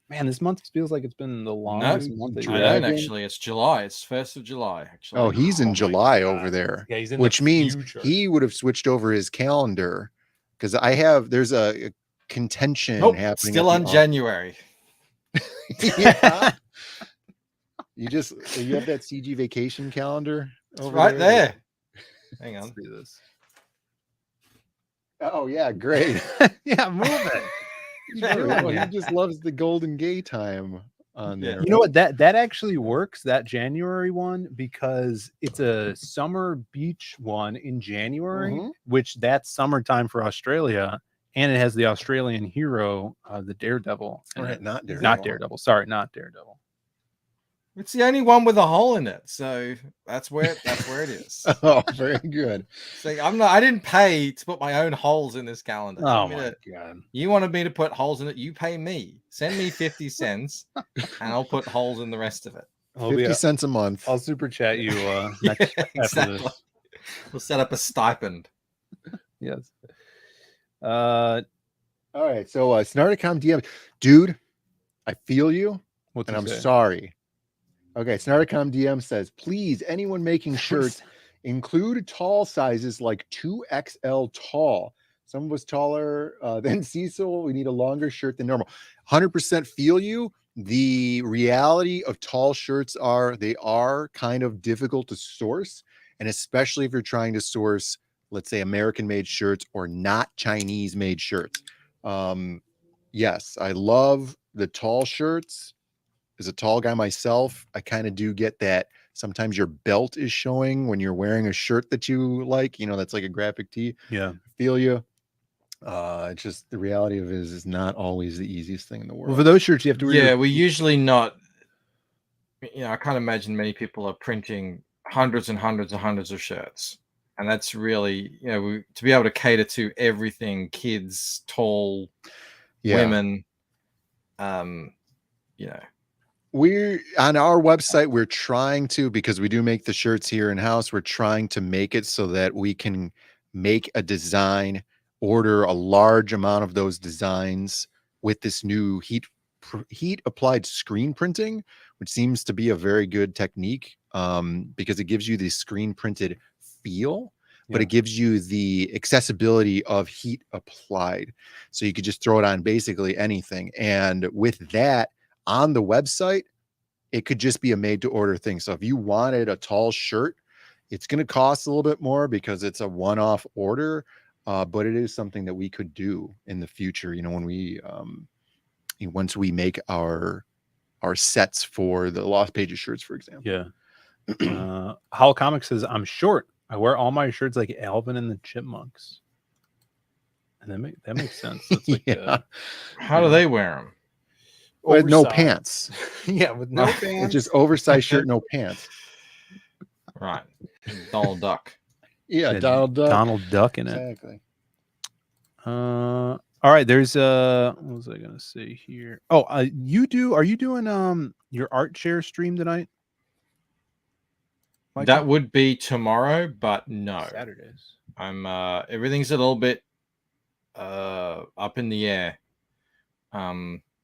Man, this month feels like it's been the longest month. I don't actually. It's July. It's 1st of July. Actually. Oh, he's in July over there. Yeah, he's in which means future. He would have switched over his calendar because there's a contention happening. Still on January. Yeah. You have that CG vacation calendar over right there. Hang on. Let's do this. Oh yeah, great. Yeah, move it. He just loves the Golden Gay time on there. You know what? That actually works, that January one, because it's a summer beach one in January, which that's summertime for Australia, and it has the Australian hero, the Daredevil. Right, not Daredevil. Not Daredevil. Sorry, not Daredevil. It's the only one with a hole in it, so that's where it is. Oh, very good. So I didn't pay to put my own holes in this calendar. Oh my god! You wanted me to put holes in it? You pay me. Send me 50 cents, and I'll put holes in the rest of it. 50 cents a month. I'll super chat you next after this. We'll set up a stipend. Yes. All right. So Snarticom DM, dude, I feel you, What's and he I'm say? sorry. Okay, Snarticom DM says, please, anyone making shirts include tall sizes like 2XL tall. Some of us taller than Cecil. We need a longer shirt than normal. 100% feel you. The reality of tall shirts they are kind of difficult to source. And especially if you're trying to source, let's say, American-made shirts or not Chinese-made shirts. Yes, I love the tall shirts. As a tall guy myself, I kind of do get that sometimes your belt is showing when you're wearing a shirt that you like, that's like a graphic tee. Yeah. I feel you. It's just the reality of it is not always the easiest thing in the world. Well, for those shirts, you have to wear. Yeah, we're usually not. I can't imagine many people are printing hundreds and hundreds and hundreds of shirts, and that's really, to be able to cater to everything: kids, tall, women. We're on our website, we're trying to, because we do make the shirts here in house, we're trying to make it so that we can make a design, order a large amount of those designs with this new heat applied screen printing, which seems to be a very good technique, because it gives you the screen printed feel, but it gives you the accessibility of heat applied. So you could just throw it on basically anything. And with that, on the website, it could just be a made to order thing. So if you wanted a tall shirt, it's going to cost a little bit more because it's a one-off order, but it is something that we could do in the future, when we once we make our sets for the Lost Pages shirts, for example. Yeah. Howl Comics says, I'm short. I wear all my shirts like Alvin and the Chipmunks. And that makes sense. That's like how do they wear them? With no pants. Yeah, with no pants. It's just oversized shirt, no pants. Right. Donald Duck. Yeah, Donald Duck. Donald Duck in it. Exactly. All right, there's what was I gonna say here? Oh, are you doing your art share stream tonight? Michael? That would be tomorrow, but no. Saturdays. I'm everything's a little bit up in the air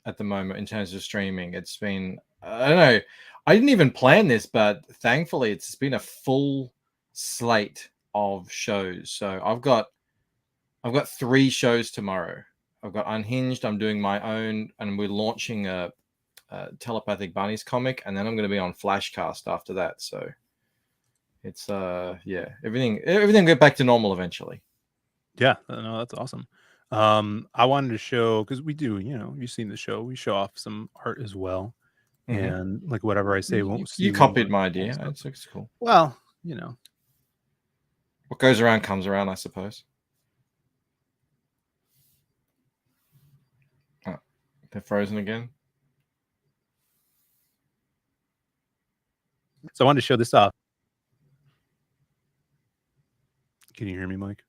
at the moment in terms of streaming. It's been, I don't know, I didn't even plan this, but thankfully it's been a full slate of shows. So I've got 3 shows tomorrow. I've got Unhinged, I'm doing my own, and we're launching a Telepathic Bunnies comic, and then I'm going to be on Flashcast after that. So it's everything will get back to normal eventually. Yeah, no, that's awesome. I wanted to show, because we do, you've seen the show, we show off some art as well. Mm-hmm. And like whatever I say won't see. You copied my idea. It's cool. Well, what goes around comes around, I suppose. Oh, they're frozen again. So I wanted to show this off. Can you hear me, Mike?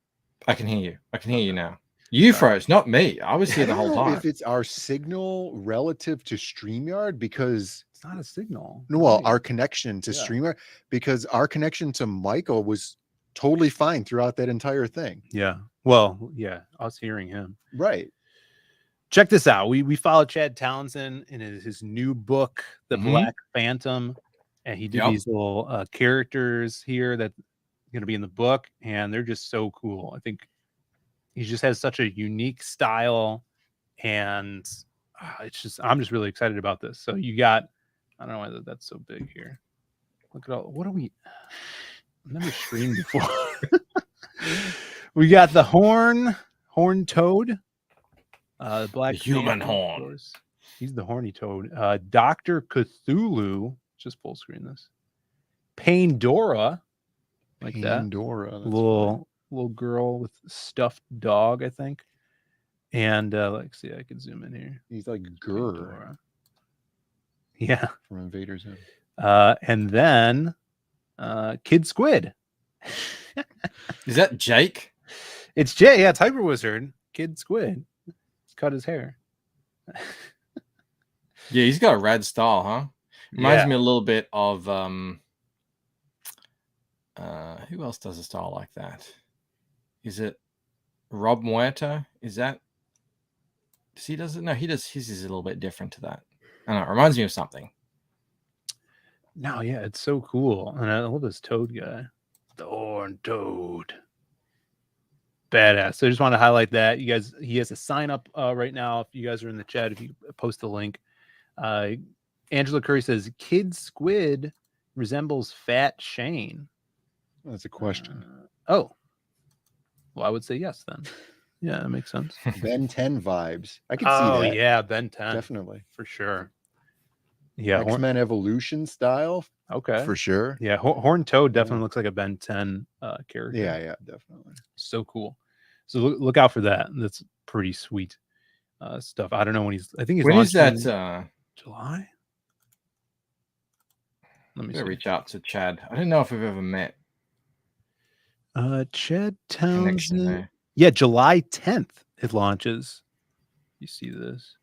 I can hear you. I can hear you now. You froze, not me. I was here the whole time. If it's our signal relative to StreamYard, because it's not a signal. No, well, our connection to StreamYard, because our connection to Michael was totally fine throughout that entire thing. Yeah. Well, yeah, us hearing him. Right. Check this out. We followed Chad Townsend in his new book, The Black Phantom, and he did these little characters here that going to be in the book, and they're just so cool. I think he just has such a unique style, and I'm just really excited about this. So you got, I don't know why that's so big here. Look at all, I've never streamed before. We got the horn toad, black the human horn. He's the horny toad. Dr. Cthulhu, just full screen this. Pandora, like Pandora, that. Little girl with stuffed dog, I think. And let's see, I can zoom in here. He's like Gurr. Yeah. From Invader's Zim. And then Kid Squid. Is that Jake? It's Jay, yeah, it's Hyper Wizard. Kid Squid. Cut his hair. Yeah, he's got a rad style, huh? Reminds me a little bit of who else does a style like that? Is it Rob Muerto? Is that He doesn't. No, he does. His is a little bit different to that. I don't know. It reminds me of something. No, yeah, it's so cool. And I love this toad guy. The Horned Toad. Badass. So I just want to highlight that. You guys, he has a sign up right now. If you guys are in the chat, if you post the link. Angela Curry says, Kid Squid resembles Fat Shane. That's a question. Well, I would say yes then. Yeah, that makes sense. Ben 10 vibes. I could see Oh, that. yeah, Ben 10. Definitely. For sure. Yeah. X-Men Evolution style. Okay. For sure. Yeah, Horned Toad definitely looks like a Ben 10 character. Yeah, definitely. So cool. So look out for that. That's pretty sweet stuff. I don't know when I think he's when is that? July? Let me reach out to Chad. I don't know if we've ever met. Chad Connection Townsend. there. Yeah, July 10th it launches. You see this?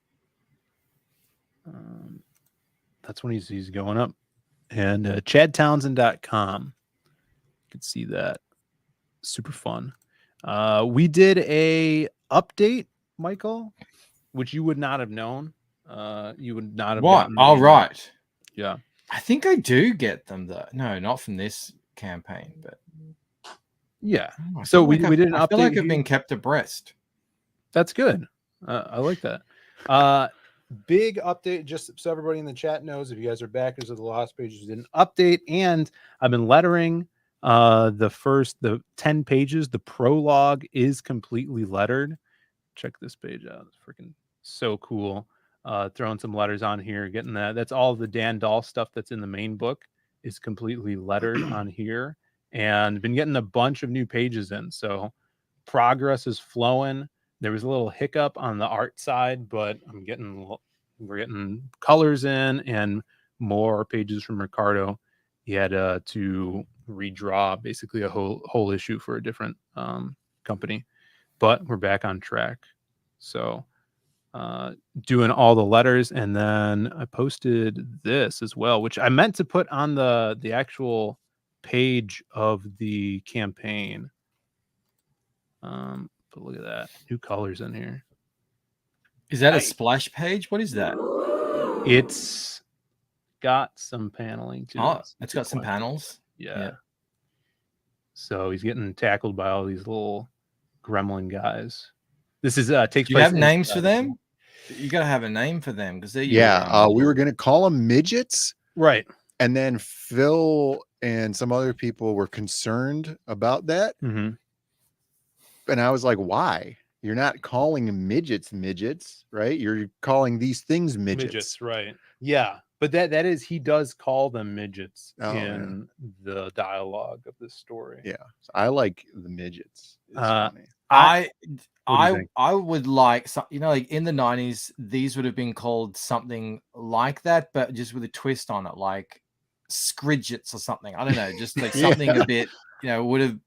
That's when he's going up. And ChadTownsend.com. You can see that. Super fun. We did a update, Michael, which you would not have known. You would not have. What? Oh, right. Yeah. I think I do get them though. No, not from this campaign, but yeah. So we did an update. I feel like I've been kept abreast. That's good. I like that. Big update, just so everybody in the chat knows, if you guys are backers of the Lost Pages, did an update, and I've been lettering the 10 pages. The prologue is completely lettered. Check this page out. It's freaking so cool. Throwing some letters on here, getting that. That's all the Dan Dahl stuff that's in the main book is completely lettered on here, and been getting a bunch of new pages in. So progress is flowing. There was a little hiccup on the art side, but we're getting colors in and more pages from Ricardo. He had to redraw basically a whole issue for a different company, but we're back on track. So doing all the letters, and then I posted this as well, which I meant to put on the actual page of the campaign. But look at that, new colors in here. Is that a splash page? What is that? It's got some paneling too. Oh, it's got some panels. Yeah. So he's getting tackled by all these little gremlin guys. This is takes. Do you have names for them? You gotta have a name for them because they're we were gonna call them midgets, right? And then Phil and some other people were concerned about that. Mm-hmm. And I was like, why? You're not calling midgets, right? You're calling these things midgets. Right. Yeah. But that is, he does call them midgets in the dialogue of this story. Yeah. So I like the midgets. It's funny. I would like, like in the 90s, these would have been called something like that, but just with a twist on it, like Scridgets or something. I don't know, just like something a bit, would have.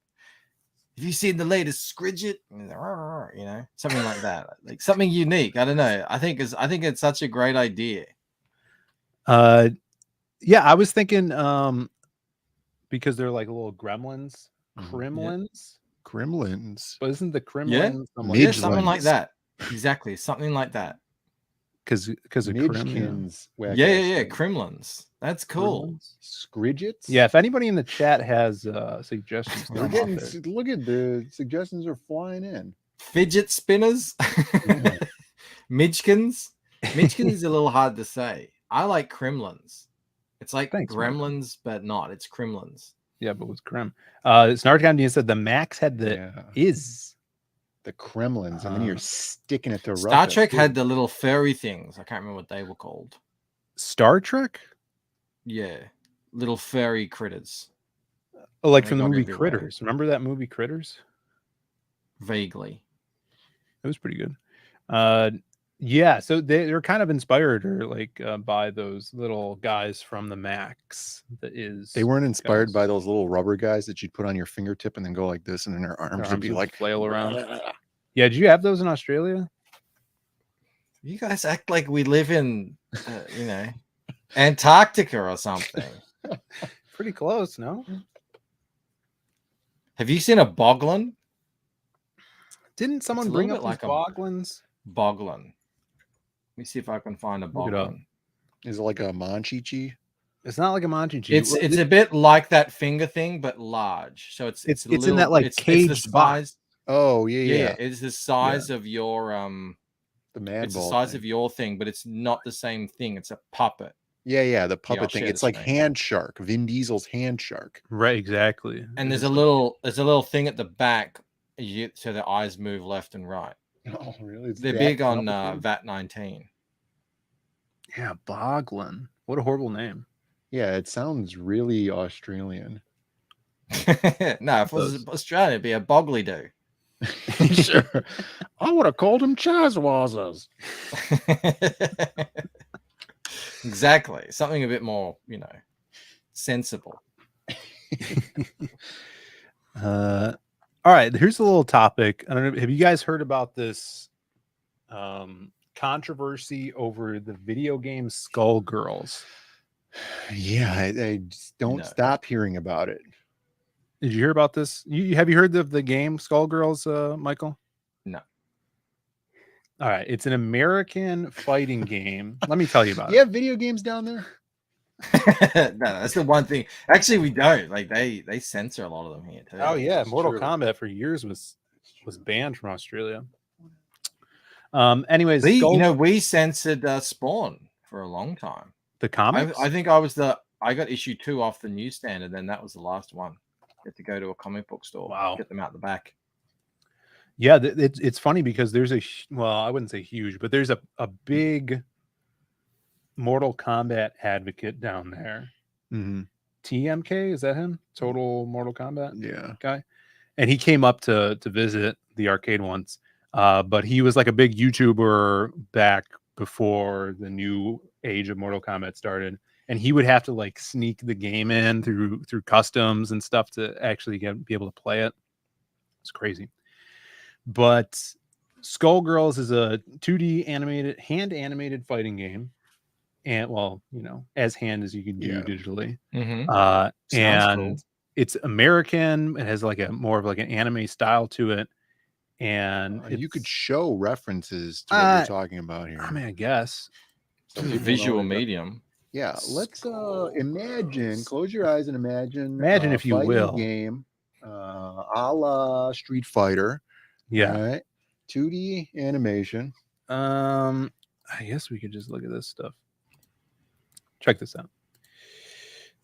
Have you seen the latest Scridget? Something like that, like something unique. I don't know. I think it's such a great idea. Yeah, I was thinking, because they're like little gremlins, Kremlins. But isn't the Kremlin something like that? Exactly, something like that. Because of Midgekins. Yeah, Kremlins. That's cool. Scridgets. Yeah, if anybody in the chat has suggestions, look at the suggestions are flying in. Fidget spinners, Midgekins. Midgekins is a little hard to say. I like Kremlins. It's like Gremlins, but not. It's Kremlins. Yeah, but with Krem. Snarkon said the Max had the Kremlins, and then you're sticking it to Star Trek had the little furry things. I can't remember what they were called. Star Trek? Yeah, little furry critters. Oh, like from the movie Critters. Remember that movie Critters? Vaguely. It was pretty good. Yeah, so they're kind of inspired by those little guys from the Max. They weren't inspired by those little rubber guys that you'd put on your fingertip and then go like this, and then their arms would be like flail around. Yeah, did you have those in Australia? You guys act like we live in, Antarctica or something. Pretty close, no? Have you seen a boglin? Didn't someone bring up like boglins? Boglin. me see if I can find a Look it up. Bogan. Is it like a Manchichi? It's not like a Manchichi. It's a bit like that finger thing, but large. So it's it's little, in that like it's the caged box. size. Oh Yeah, it's the size of your the man it's the ball size thing. of your thing, but it's not the same thing. It's a puppet. Yeah, the I'll puppet thing. share It's the like screen. Hand Shark, Vin Diesel's Hand Shark. Right, exactly. And there's a little thing at the back, so the eyes move left and right. Oh, really? They're big on VAT 19. Yeah, Boglin. What a horrible name. Yeah, it sounds really Australian. No, if it was Australia, it'd be a Bogley do. Sure. I would have called him Chazwazas. Exactly. Something a bit more, sensible. All right, here's a little topic. I don't know. Have you guys heard about this controversy over the video game Skullgirls? Yeah, I just don't stop hearing about it. Did you hear about this? Have you heard of the game Skullgirls, Michael? No. All right, it's an American fighting game. Let me tell you about it. You have video games down there? No, that's the one thing. Actually, we don't. Like they censor a lot of them here too. Oh yeah, Mortal Kombat for years was banned from Australia. Anyways, we censored Spawn for a long time. The comics. I think I got issue 2 off the newsstand, and then that was the last one. You had to go to a comic book store. Wow. Get them out the back. Yeah, it's funny because there's I wouldn't say huge, but there's a big Mortal Kombat advocate down there. Mm-hmm. TMK, is that him? Total Mortal Kombat guy. And he came up to visit the arcade once. But he was like a big YouTuber back before the new age of Mortal Kombat started. And he would have to like sneak the game in through customs and stuff to actually be able to play it. It's crazy. But Skullgirls is a 2D hand animated fighting game. And as hand as you can do digitally. Mm-hmm. And cool. It's American. It has like more of like an anime style to it. And you could show references to what you're talking about here. I mean, I guess it's a visual medium. Yeah, let's imagine. Close your eyes and imagine. Imagine, if you will, game, a la Street Fighter. Yeah, all right. 2D animation. I guess we could just look at this stuff. Check this out.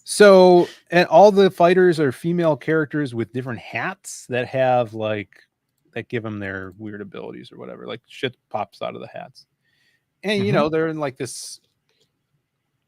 So, and all the fighters are female characters with different hats that have that give them their weird abilities or whatever. Like shit pops out of the hats, and they're in like this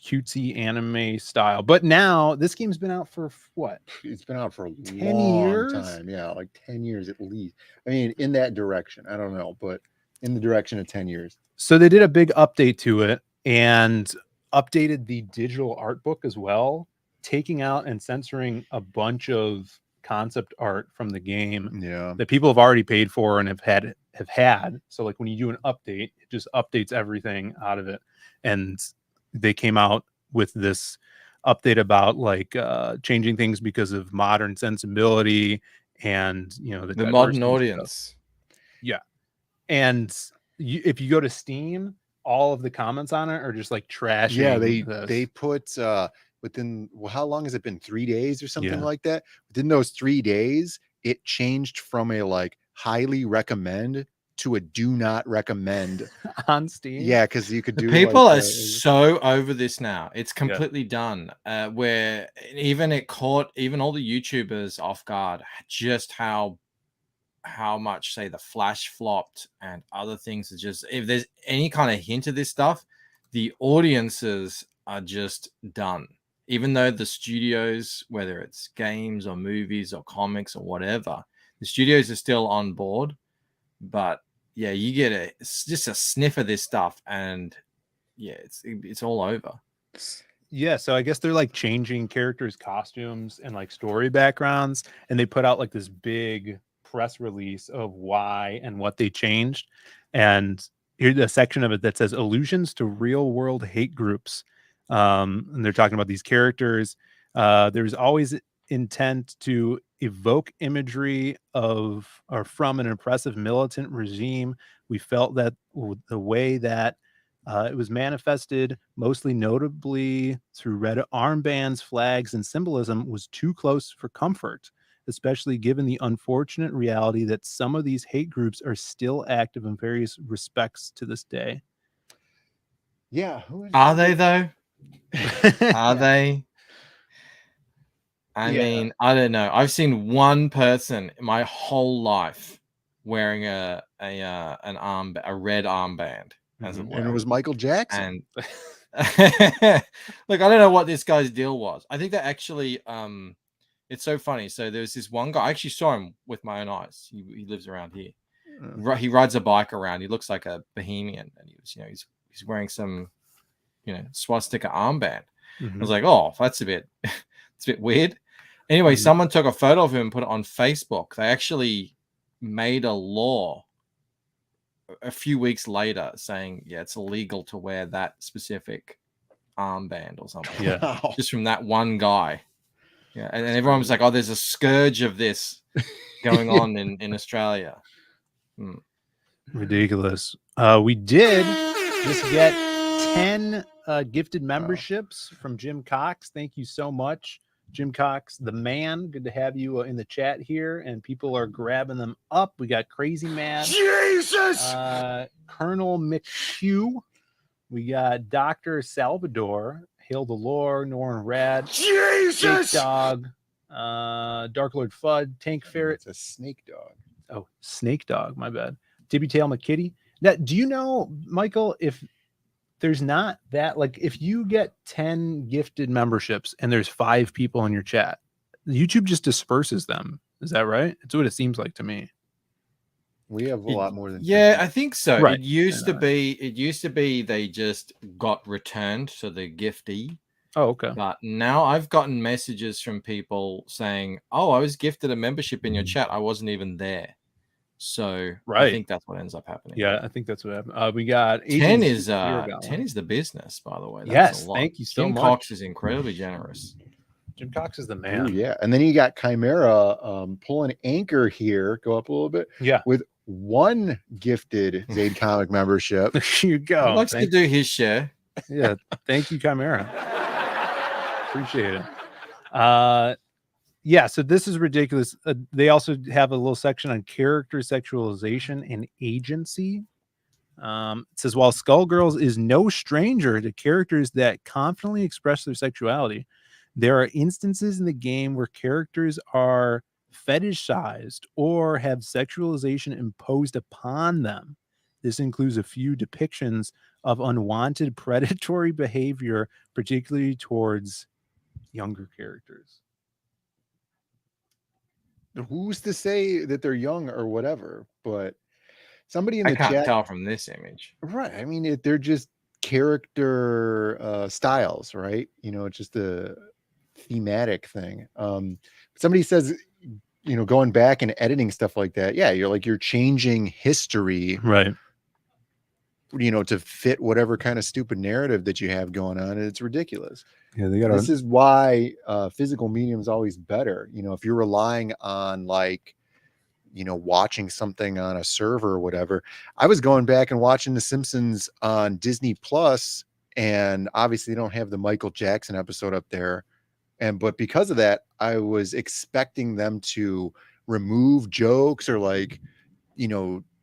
cutesy anime style. But now this game's been out for what? It's been out for a 10 long years? time. Yeah, like 10 years at least. I mean, in that direction. I don't know, but in the direction of 10 years. So they did a big update to it and updated the digital art book as well, taking out and censoring a bunch of concept art from the game that people have already paid for and have had. So like when you do an update, it just updates everything out of it. And they came out with this update about like changing things because of modern sensibility and the modern audience stuff. Yeah. And if you go to Steam, all of the comments on it are just like trashing. Yeah, they put within how long has it been? 3 days or something like that? Within those 3 days, it changed from a like highly recommend to a do not recommend on Steam. Yeah, because you could do people are so over this now. It's completely done. Where it caught even all the YouTubers off guard just how much say the flash flopped and other things are just, if there's any kind of hint of this stuff, the audiences are just done. Even though the studios, whether it's games or movies or comics or whatever, the studios are still on board. But yeah, you get just a sniff of this stuff, and yeah, it's all over. Yeah, so I guess they're like changing characters' costumes and like story backgrounds, and they put out like this big press release of why and what they changed. And here's a section of it that says allusions to real world hate groups. And they're talking about these characters. There's always intent to evoke imagery of or from an oppressive militant regime. We felt that the way that It was manifested mostly notably through red armbands, flags, and symbolism was too close for comfort, especially given the unfortunate reality that some of these hate groups are still active in various respects to this day. Yeah. Are they though? Are they? I Yeah. mean, I don't know. I've seen one person in my whole life wearing a red armband, as it were. And it was Michael Jackson. And look, I don't know what this guy's deal was. I think that actually, it's so funny. So there's this one guy. I actually saw him with my own eyes. He lives around here. He rides a bike around. He looks like a bohemian, and he's wearing some, swastika armband. I was like, oh, that's a bit, it's a bit weird. Anyway, someone took a photo of him and put it on Facebook. They actually made a law a few weeks later saying, yeah, it's illegal to wear that specific armband or something. Yeah. Just from that one guy. Yeah. And everyone was like, oh, there's a scourge of this going on in Australia. Ridiculous. We did just get 10 gifted memberships from Jim Cox. Thank you so much, Jim Cox, the man. Good to have you in the chat here, and people are grabbing them up. We got Crazy Man, Jesus, Colonel McHugh. We got Dr. Salvador, Hail the Lord, Norrin Rad, Jesus, Snake Dog, Dark Lord Fudd, Tank Ferret. It's a snake dog. Oh, Snake Dog, my bad. Tibby Tail McKitty. Now, do you know, Michael, if there's not that, like, if you get 10 gifted memberships and there's 5 people in your chat, YouTube just disperses them. Is that right? It's what it seems like to me. We have a lot more than 10. I think so. Right. It used to be they just got returned to the giftee. Oh, okay. But now I've gotten messages from people saying, oh, I was gifted a membership in your chat. I wasn't even there. So I think that's what ends up happening. Yeah, I think that's what happened. We got 10 is the business, by the way. That's yes, a lot. thank you so Jim much. Cox is incredibly generous. Jim Cox is the man. Ooh, yeah. And then you got Chimera pulling anchor here. Go up a little bit. Yeah. With one gifted Zaid Comic membership. There you go. He likes to do his share. Yeah. Thank you, Chimera. Appreciate it. Yeah, so this is ridiculous. They also have a little section on character sexualization and agency. It says, while Skullgirls is no stranger to characters that confidently express their sexuality, there are instances in the game where characters are fetishized or have sexualization imposed upon them. This includes a few depictions of unwanted predatory behavior, particularly towards younger characters. Who's to say that they're young or whatever? But somebody in the I can't chat tell from this image. Right. I mean, they're just character styles, right? It's just a thematic thing. Somebody says, going back and editing stuff like that. Yeah, you're changing history, right? To fit whatever kind of stupid narrative that you have going on. And it's ridiculous. Yeah, this is why physical medium is always better. If you're relying on watching something on a server or whatever. I was going back and watching The Simpsons on Disney Plus, and obviously they don't have the Michael Jackson episode up there. But because of that, I was expecting them to remove jokes or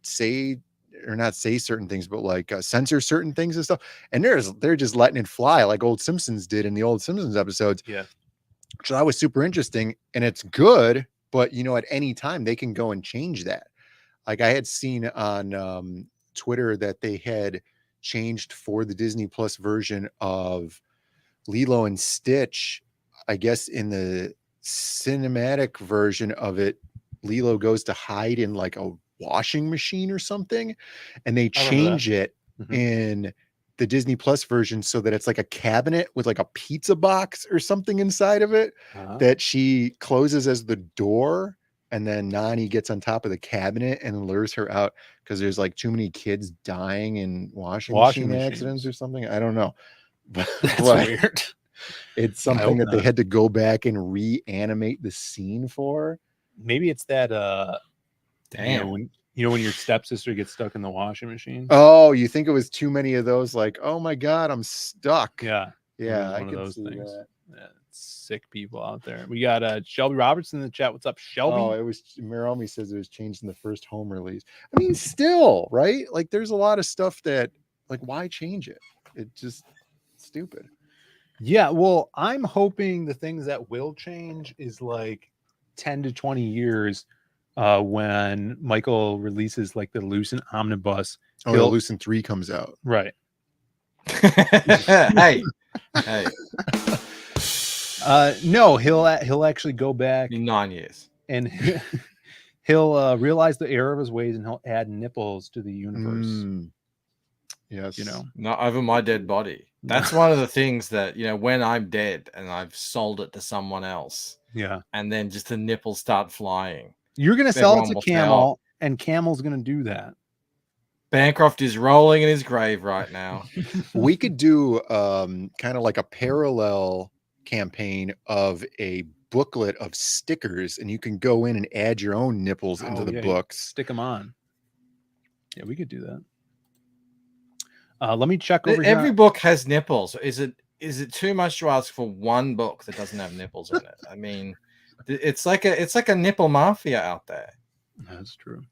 say or not say certain things, but censor certain things and stuff. And they're just letting it fly like old Simpsons did in the old Simpsons episodes. Yeah. Which I was super interesting, and it's good, but at any time they can go and change that. Like I had seen on Twitter that they had changed for the Disney Plus version of Lilo and Stitch. I guess in the cinematic version of it, Lilo goes to hide in a washing machine or something, and they change it in the Disney Plus version so that it's like a cabinet with a pizza box or something inside of it that she closes as the door, and then Nani gets on top of the cabinet and lures her out because there's too many kids dying in washing machine accidents or something. I don't know. That's weird. It's something that they had to go back and reanimate the scene for. Maybe it's that damn. You know when your stepsister gets stuck in the washing machine? Oh, you think it was too many of those? Like, oh my god, I'm stuck. Yeah, Yeah, one I of can those see things. that. Yeah, sick people out there. We got Shelby Robertson in the chat. What's up, Shelby? Oh, it was Miromi says it was changed in the first home release. I mean, still, right? Like, there's a lot of stuff that, like, why change it? It just stupid. Yeah, well, I'm hoping the things that will change is like 10 to 20 years when Michael releases like the Lucent Omnibus. Oh, the Lucent 3 comes out. Right. hey. No, he'll actually go back in 9 years and he'll realize the error of his ways and he'll add nipples to the universe. Yes. You know, not over my dead body. That's one of the things that, you know, when I'm dead and I've sold it to someone else, yeah, and then just the nipples start flying, you're gonna sell it everyone to will say, Camel, and Camel's gonna do that. Bancroft is rolling in his grave right now. We could do kind of like a parallel campaign of a booklet of stickers, and you can go in and add your own nipples into the books. Stick them on. Yeah, we could do that. Let me check over here. Every book has nipples. Is it too much to ask for one book that doesn't have nipples in it? I mean, it's like a nipple mafia out there. That's true.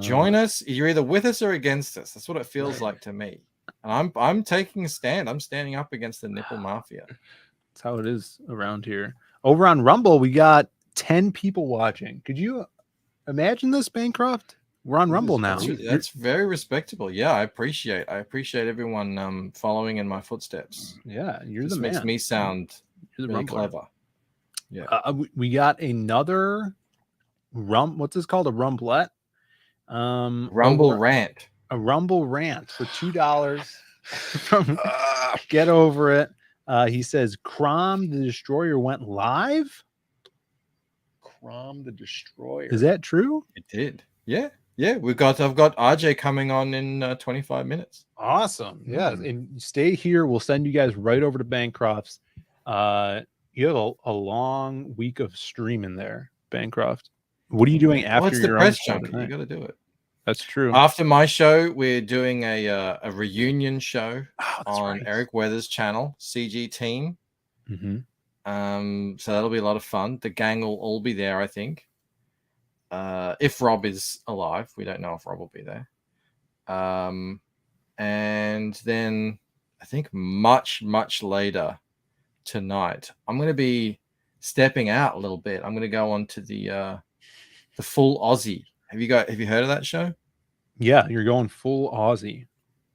Join us. You're either with us or against us. That's what it feels like to me. And I'm taking a stand. I'm standing up against the nipple mafia. That's how it is around here. Over on Rumble, we got 10 people watching. Could you imagine this, Bancroft? We're on Rumble now. That's very respectable. Yeah, I appreciate everyone following in my footsteps. Yeah, you're this the man. Makes me sound you're the really Rumbler. clever. Yeah. We got another what's this called? A Rumblet. Rumble rant. A Rumble rant for $2 from Get Over It. He says Crom the Destroyer went live. Crom the Destroyer. Is that true? It did. Yeah. Yeah, I've got RJ coming on in 25 minutes. Awesome. Yeah, and stay here. We'll send you guys right over to Bancroft's. You have a long week of streaming there, Bancroft. What are you doing after What's the your press own show junket? You got to do it. That's true. After my show, we're doing a reunion show on Eric Weather's channel, CG Team. Mm-hmm. So that'll be a lot of fun. The gang will all be there, I think. If Rob is alive, we don't know if Rob will be there. And then I think much later tonight, I'm going to be stepping out a little bit. I'm going to go on to the full Aussie. Have you heard of that show? Yeah, you're going full Aussie.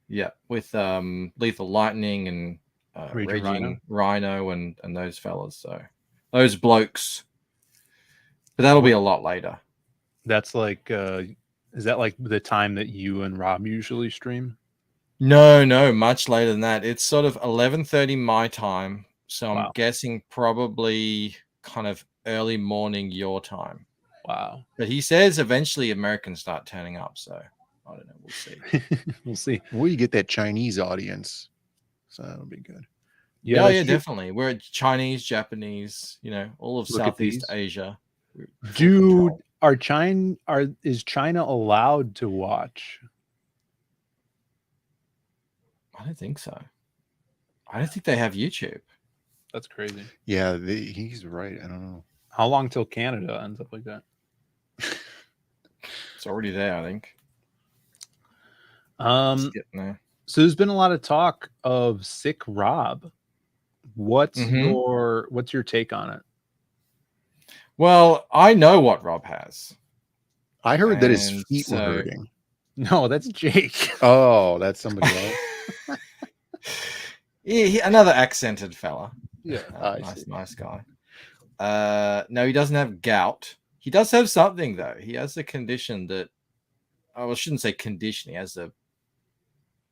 Yeah, with Lethal Lightning and Raging Rhino and those fellas. So those blokes. But that'll be a lot later. That's like, is that like the time that you and Rob usually stream? No, much later than that. It's sort of 11:30 my time. So I'm guessing probably kind of early morning your time. Wow. But he says eventually Americans start turning up. So I don't know. We'll see. We'll see. We get that Chinese audience. So that'll be good. Yeah, definitely. We're Chinese, Japanese, all of Southeast Asia. Dude, is China allowed to watch? I don't think so. I don't think they have YouTube. That's crazy. Yeah, he's right. I don't know. How long till Canada ends up like that? It's already there, I think. So there's been a lot of talk of Sick Rob. What's your take on it? Well, I know what Rob has. I heard that his feet were hurting. No, that's Jake. Oh, that's somebody else. Another accented fella. Yeah, nice guy. No, he doesn't have gout. He does have something though. He has a condition that I shouldn't say condition. He has a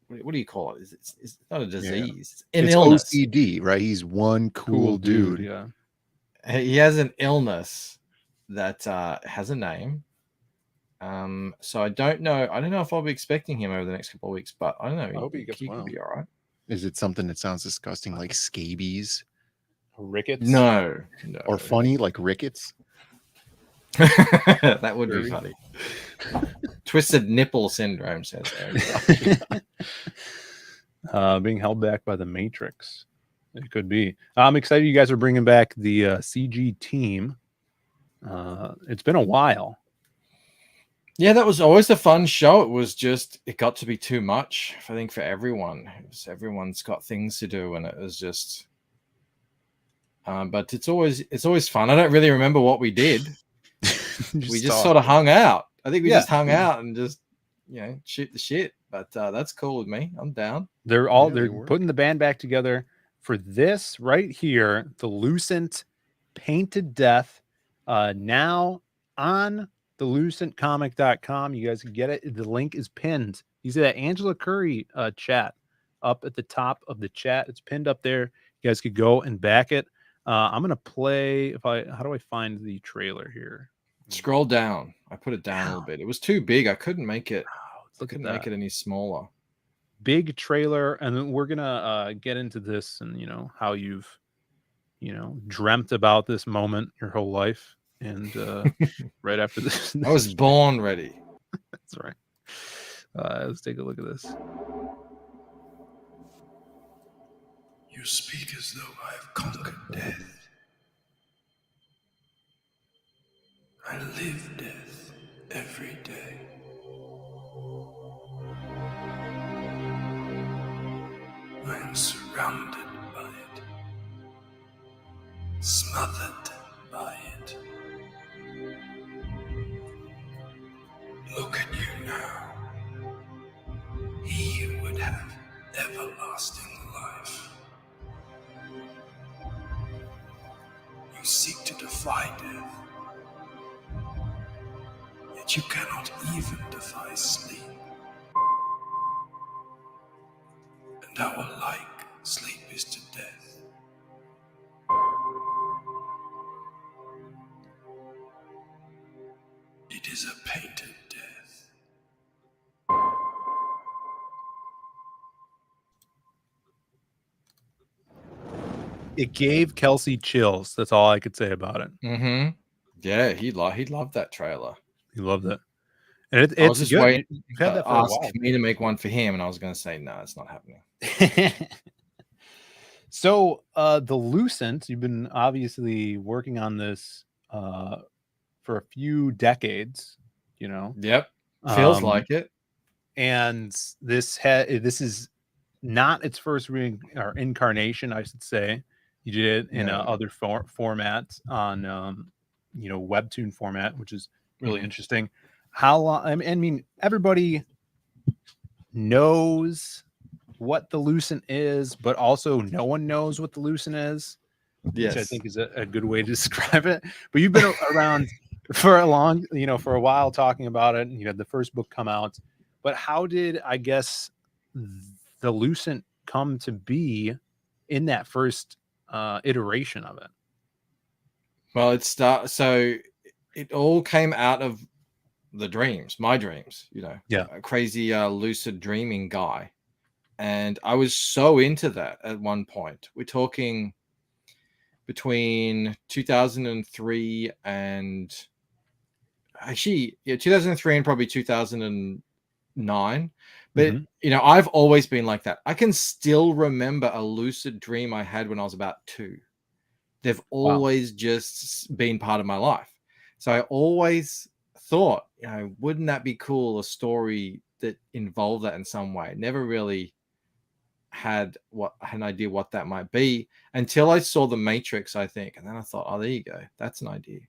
what do you call it? It's not a disease. Yeah. It's an illness. OCD, right? He's one cool dude. Yeah. He has an illness that has a name. So I don't know. I don't know if I'll be expecting him over the next couple of weeks, but I don't know. I hope he gets could well. be all right. Is it something that sounds disgusting, like scabies? Rickets? No. Or funny, like rickets? That would be funny. Twisted nipple syndrome, says Eric. Being held back by the Matrix. It could be. I'm excited you guys are bringing back the CG team. It's been a while. Yeah, that was always a fun show. It was just, it got to be too much, I think, for everyone. Everyone's got things to do, and it was just. But it's always fun. I don't really remember what we did. We just sort of hung out. I think we just hung out and just, shoot the shit. But that's cool with me. I'm down. They're putting the band back together for this right here, the Lucent Painted Death. Now on the lucentcomic.com. You guys can get it. The link is pinned. You see that Angela Curry chat up at the top of the chat. It's pinned up there. You guys could go and back it. I'm gonna play. How do I find the trailer here? Scroll down. I put it down a little bit. It was too big. I couldn't make it. Couldn't make it any smaller. Big trailer, and then we're gonna get into this and how you've dreamt about this moment your whole life, and right after this, I was born ready. That's right. Let's take a look at this. You speak as though I have conquered death. I live death every day. I am surrounded by it, smothered by it. Look at you now. He would have everlasting life. You seek to defy death, yet you cannot even defy sleep. And our like sleep is to death. It is a painted death. It gave Kelsey chills. That's all I could say about it. Mm-hmm. Yeah, he loved that trailer. He loved it. And I was it's just good. waiting You've had that for a ask while. me to make one for him, and I was going to say, no, it's not happening. So the Lucent, you've been obviously working on this for a few decades, Yep. Feels like it. And this is not its first incarnation, I should say. You did it in other formats on webtoon format, which is really interesting. How long? I mean, everybody knows what the Lucent is, but also no one knows what the Lucent is. Yes. Which I think is a good way to describe it. But you've been around for a while talking about it, and you had the first book come out. But how did, I guess, the Lucent come to be in that first iteration of it? Well, so it all came out of the dreams, my dreams, a crazy lucid dreaming guy. And I was so into that at one point. We're talking between 2003 and 2003 and probably 2009. But, I've always been like that. I can still remember a lucid dream I had when I was about 2. They've always just been part of my life. So I always thought, wouldn't that be cool? A story that involved that in some way. Never really had an idea what that might be until I saw The Matrix, I think. And then I thought, oh, there you go. That's an idea.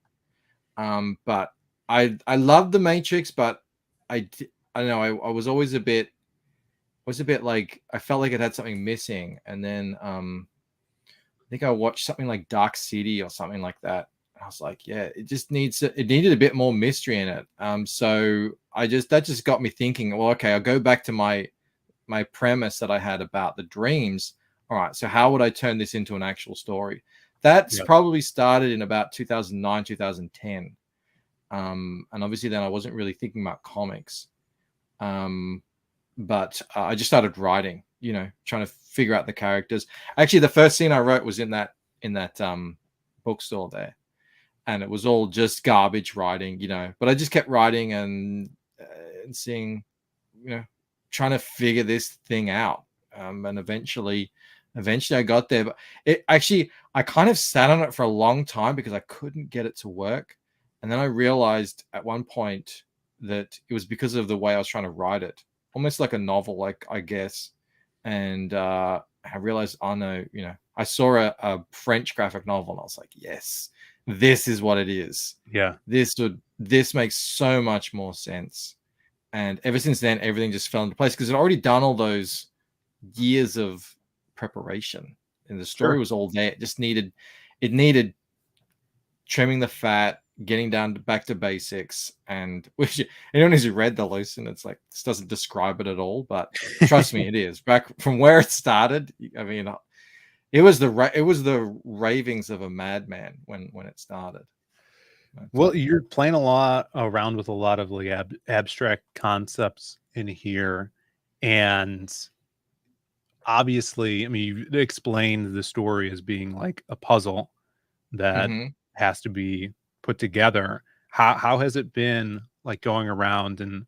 But I loved The Matrix, but I don't know. I was always a bit like, I felt like it had something missing. And then I think I watched something like Dark City or something like that. I was like, yeah, it needed a bit more mystery in it. So that just got me thinking, well, okay, I'll go back to my premise that I had about the dreams. All right, so how would I turn this into an actual story? That's probably started in about 2009, 2010. And obviously then I wasn't really thinking about comics. But I just started writing, trying to figure out the characters. Actually, the first scene I wrote was in that bookstore there. and it was all just garbage writing, but I just kept writing and seeing, trying to figure this thing out. And eventually I got there, but I kind of sat on it for a long time because I couldn't get it to work. And then I realized at one point that it was because of the way I was trying to write it, almost like a novel, like, I guess. And I realized, oh no, I saw a French graphic novel and I was like, yes, this is what it is. Yeah. This makes so much more sense. And ever since then, everything just fell into place because it already done all those years of preparation, and the story was all there. It needed trimming the fat, getting back to basics. And which anyone who's read the Lucent, it's like, this doesn't describe it at all, but trust me, it is. Back from where it started, I mean, it was the ravings of a madman when it started. Well, you're playing a lot around with a lot of like abstract concepts in here, and obviously, I mean, you explained the story as being like a puzzle that has to be put together. How has it been like going around and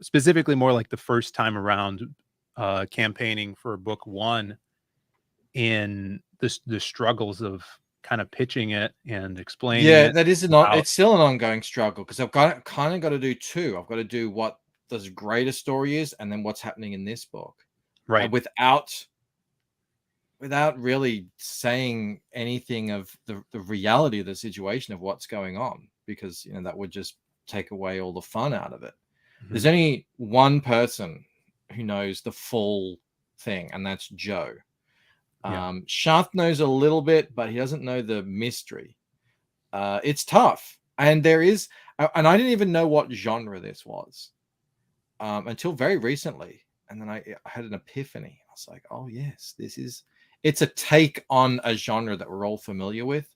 specifically more like the first time around campaigning for book one, in the struggles of kind of pitching it and explaining it? That is it's still an ongoing struggle because I've got to do two. I've got to do what the greater story is and then what's happening in this book. Right. Without really saying anything of the reality of the situation of what's going on, because that would just take away all the fun out of it. There's only one person who knows the full thing, and that's Joe. Shaft knows a little bit, but he doesn't know the mystery. It's tough, and and I didn't even know what genre this was until very recently, and then I had an epiphany. I was like, oh yes, it's a take on a genre that we're all familiar with.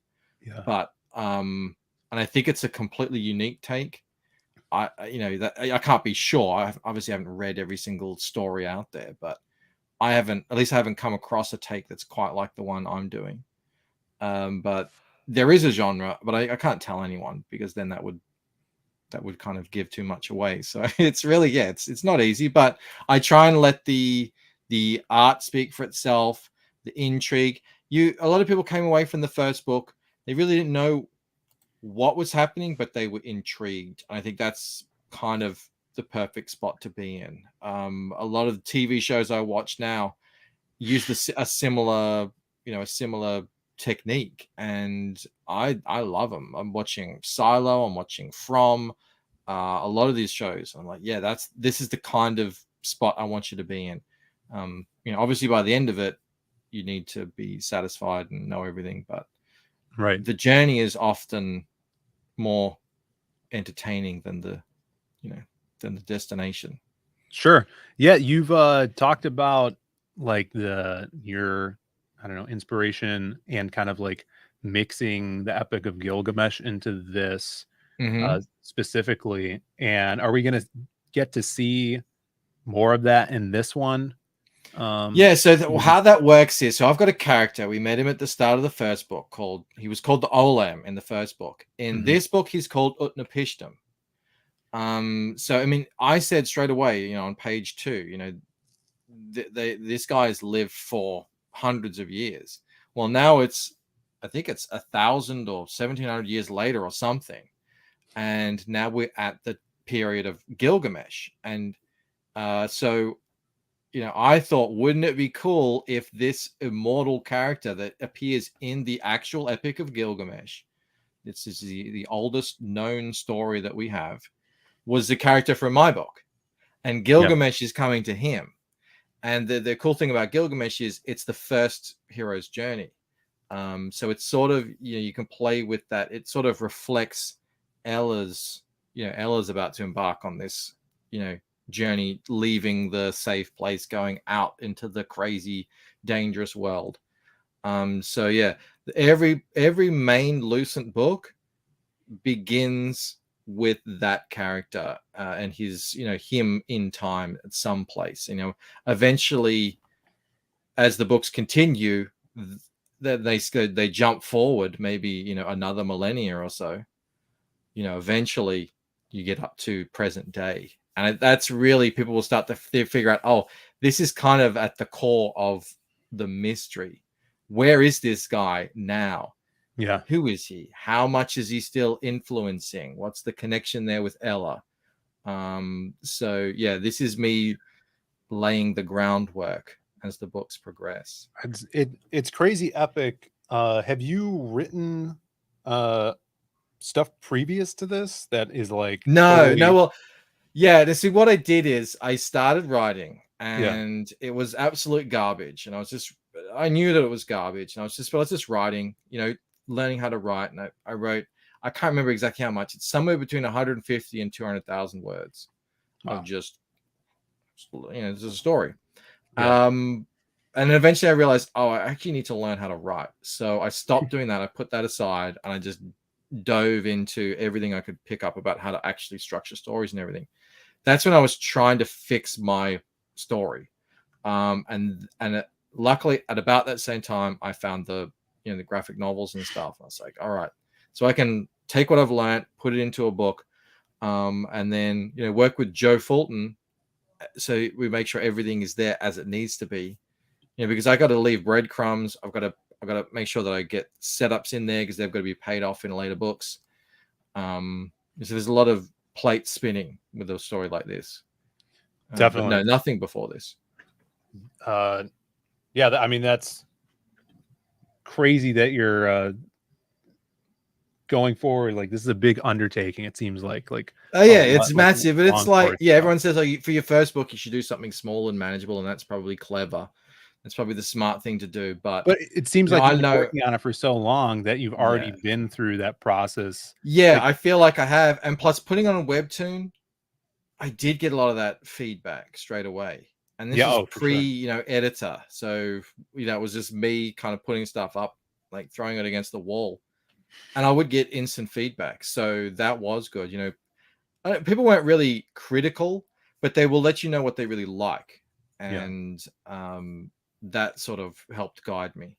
But and I think it's a completely unique take. I can't be sure. I obviously haven't read every single story out there, but I haven't come across a take that's quite like the one I'm doing. But there is a genre, but I can't tell anyone because then that would kind of give too much away. So it's really, it's not easy, but I try and let the art speak for itself, the intrigue. A lot of people came away from the first book. They really didn't know what was happening, but they were intrigued. And I think that's kind of the perfect spot to be in. A lot of the TV shows I watch now use a similar technique, and I love them. I'm watching Silo, I'm watching From, a lot of these shows. I'm like, this is the kind of spot I want you to be in. Obviously by the end of it, you need to be satisfied and know everything, but the journey is often more entertaining than the destination. Sure. Yeah, you've talked about like your inspiration and kind of like mixing the Epic of Gilgamesh into this specifically. And are we going to get to see more of that in this one? So how that works is, so I've got a character. We met him at the start of the first book. He was called the Olam in the first book. In this book, he's called Utnapishtim. So I mean, I said straight away, on page 2, this guy's lived for hundreds of years. Well, now I think it's 1,000 or 1,700 years later or something, and now we're at the period of Gilgamesh, and so I thought, wouldn't it be cool if this immortal character that appears in the actual Epic of Gilgamesh, this is the oldest known story that we have, was the character from my book, and Gilgamesh is coming to him. And the cool thing about Gilgamesh is it's the first hero's journey. So it's sort of, you can play with that. It sort of reflects Ella's about to embark on this, journey, leaving the safe place, going out into the crazy, dangerous world. So yeah, every main Lucent book begins with that character and his him in time at some place. Eventually, as the books continue, that they jump forward maybe another millennia or so, eventually you get up to present day, and that's really people will start to figure out, oh, this is kind of at the core of the mystery. Where is this guy now? Yeah. Who is he? How much is he still influencing? What's the connection there with Ella? So yeah, this is me laying the groundwork as the books progress. It's crazy epic. Have you written stuff previous to this that is like no, well, yeah, to see what I did is I started writing and it was absolute garbage, and I knew that it was garbage, and I was just writing, learning how to write, and I wrote, I can't remember exactly how much, it's somewhere between 150 and 200,000 words of just it's a story. And eventually I realized, oh, I actually need to learn how to write. So I stopped doing that. I put that aside and I just dove into everything I could pick up about how to actually structure stories and everything. That's when I was trying to fix my story. Luckily at about that same time, I found the graphic novels and stuff. I was like, all right, so I can take what I've learned, put it into a book, and then work with Joe Fulton, so we make sure everything is there as it needs to be. Because I got to leave breadcrumbs. I've got to make sure that I get setups in there because they've got to be paid off in later books. So there's a lot of plate spinning with a story like this. Definitely. No, nothing before this. Yeah, I mean, that's crazy that you're going forward. Like, this is a big undertaking, it seems like. Oh yeah, it's massive, but it's like, yeah, everyone says, oh, for your first book you should do something small and manageable, and that's probably clever. That's probably the smart thing to do. But it seems like you've been working on it for so long that you've already been through that process. Yeah, I feel like I have. And plus, putting on a webtoon, I did get a lot of that feedback straight away. And this is editor. So, it was just me kind of putting stuff up, like throwing it against the wall. And I would get instant feedback. So that was good. People weren't really critical, but they will let you know what they really like. And that sort of helped guide me.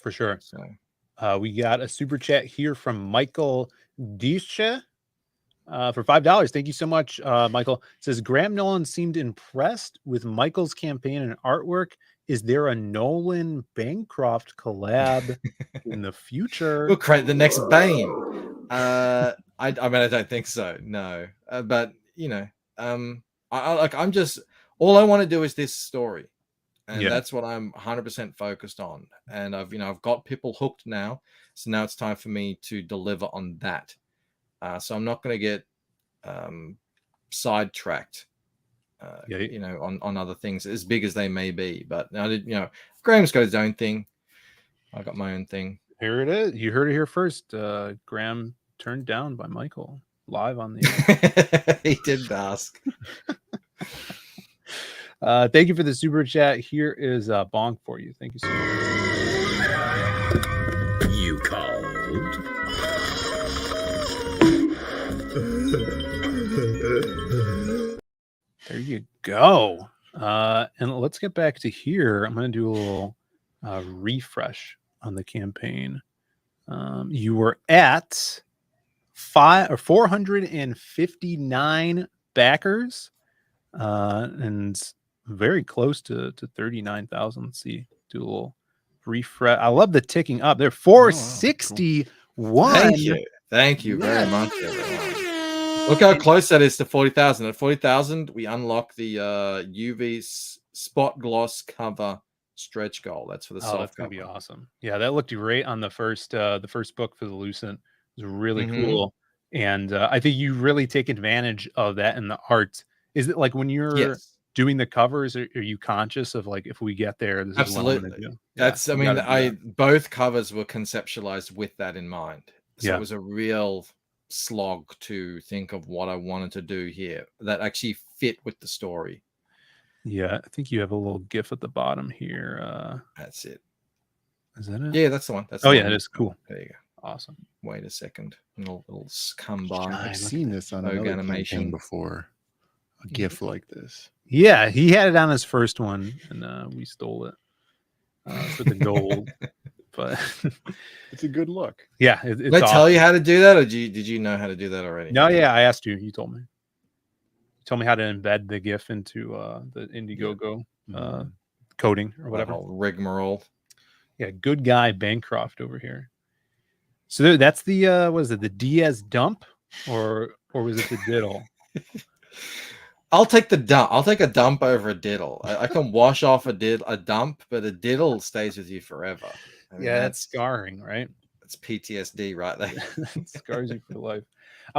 For sure. So we got a super chat here from Michael Diesche for $5. Thank you so much, Michael. It says, Graham Nolan seemed impressed with Michael's campaign and artwork. Is there a Nolan Bancroft collab in the future? We'll create the next Bane. I mean, I don't think so. No, but I'm just, all I want to do is this story, and that's what I'm 100% focused on. And I've got people hooked now, so now it's time for me to deliver on that. So I'm not going to get sidetracked, on other things as big as they may be. But Graham's got his own thing. I got my own thing. Here it is. You heard it here first. Graham turned down by Michael live on the he didn't ask. Thank you for the super chat. Here is Bonk for you. Thank you so much. You called. There you go. And let's get back to here. I'm going to do a little refresh on the campaign. You were at 459 backers, and very close to 39,000. Let's see. Do a little refresh. I love the ticking up. They're 461. Thank you very much, everyone. Look how close that is to 40,000. At 40,000, we unlock the UV spot gloss cover stretch goal. That's for the soft that's cover. Gonna be awesome. Yeah, that looked great on the first book for the Lucent. It was really cool, and I think you really take advantage of that in the art. Is it like when you're doing the covers, are you conscious of like, if we get there, this is what I'm gonna do? That's both covers were conceptualized with that in mind. So it was a real slog to think of what I wanted to do here that actually fit with the story. Yeah, I think you have a little GIF at the bottom here. That's it. Is that it? Yeah, that's the one. That's it one. is cool. There you go. Awesome. Wait a second. A little come by. I've seen this on another animation before. A GIF like this. Yeah, he had it on his first one, and we stole it for the gold. but it's a good look. Yeah, it's Did I tell you how to do that, or did you know how to do that already? No, yeah, I asked you. You told me. You told me how to embed the GIF into the Indiegogo coding or whatever. Rigmarole. Yeah, good guy Bancroft over here. So that's the what is it? The Diaz dump, or was it the diddle? I'll take the dump. I'll take a dump over a diddle. I can wash off a dump, but a diddle stays with you forever. I mean, that's scarring, right? It's PTSD right there. It scars you for life.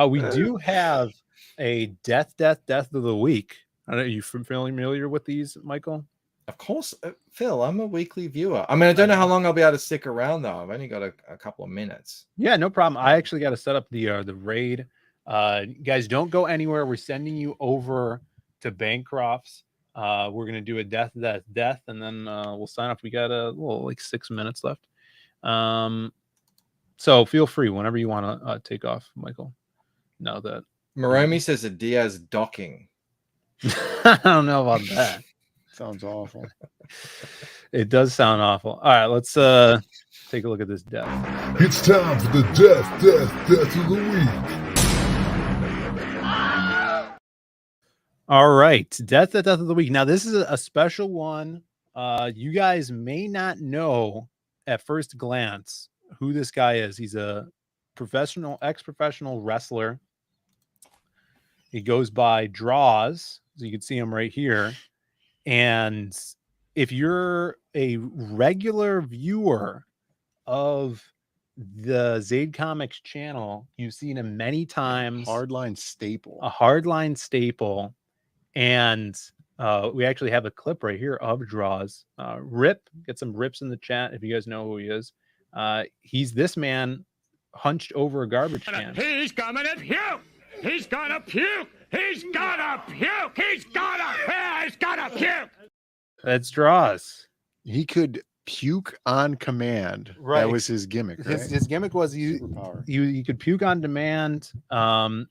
We do have a death of the week. I don't know, are you familiar with these, Michael? Of course, Phil. I'm a weekly viewer. I mean, I don't know how long I'll be able to stick around though. I've only got a couple of minutes. Yeah, no problem. I actually got to set up the raid. Guys, don't go anywhere. We're sending you over to Bancroft's. We're gonna do a death, and then we'll sign up. We got like 6 minutes left. So feel free whenever you want to take off, Michael. Now that Moromi says a Diaz docking. I don't know about that. Sounds awful. It does sound awful. All right, let's take a look at this death. It's time for the death of the week. All right, death of the week. Now this is a special one. You guys may not know at first glance who this guy is. He's a ex-professional wrestler. He goes by Draws, so you can see him right here. And if you're a regular viewer of the Zaid Comics channel, you've seen him many times. A hardline staple. And we actually have a clip right here of Draws. Rip, get some rips in the chat if you guys know who he is. He's this man hunched over a garbage can. He's coming to puke. He's gonna puke. He's gonna puke. He's gonna puke. That's Draws. He could puke on command. Right. That was his gimmick. Right? His gimmick was you could puke on demand,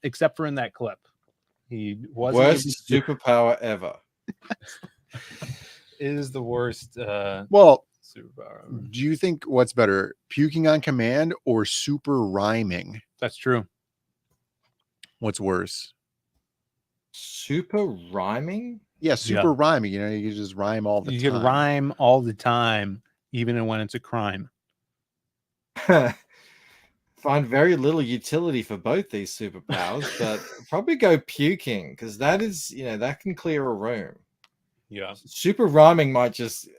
except for in that clip. He wasn't Worst superpower ever. It is the worst. Well, superpower. Do you think what's better, puking on command or super rhyming? That's true. What's worse? Super rhyming? Yeah, super rhyming. You know, you can just rhyme all the time. You can rhyme all the time, even when it's a crime. Find very little utility for both these superpowers, but probably go puking because that is, that can clear a room. Yeah. Super rhyming might just,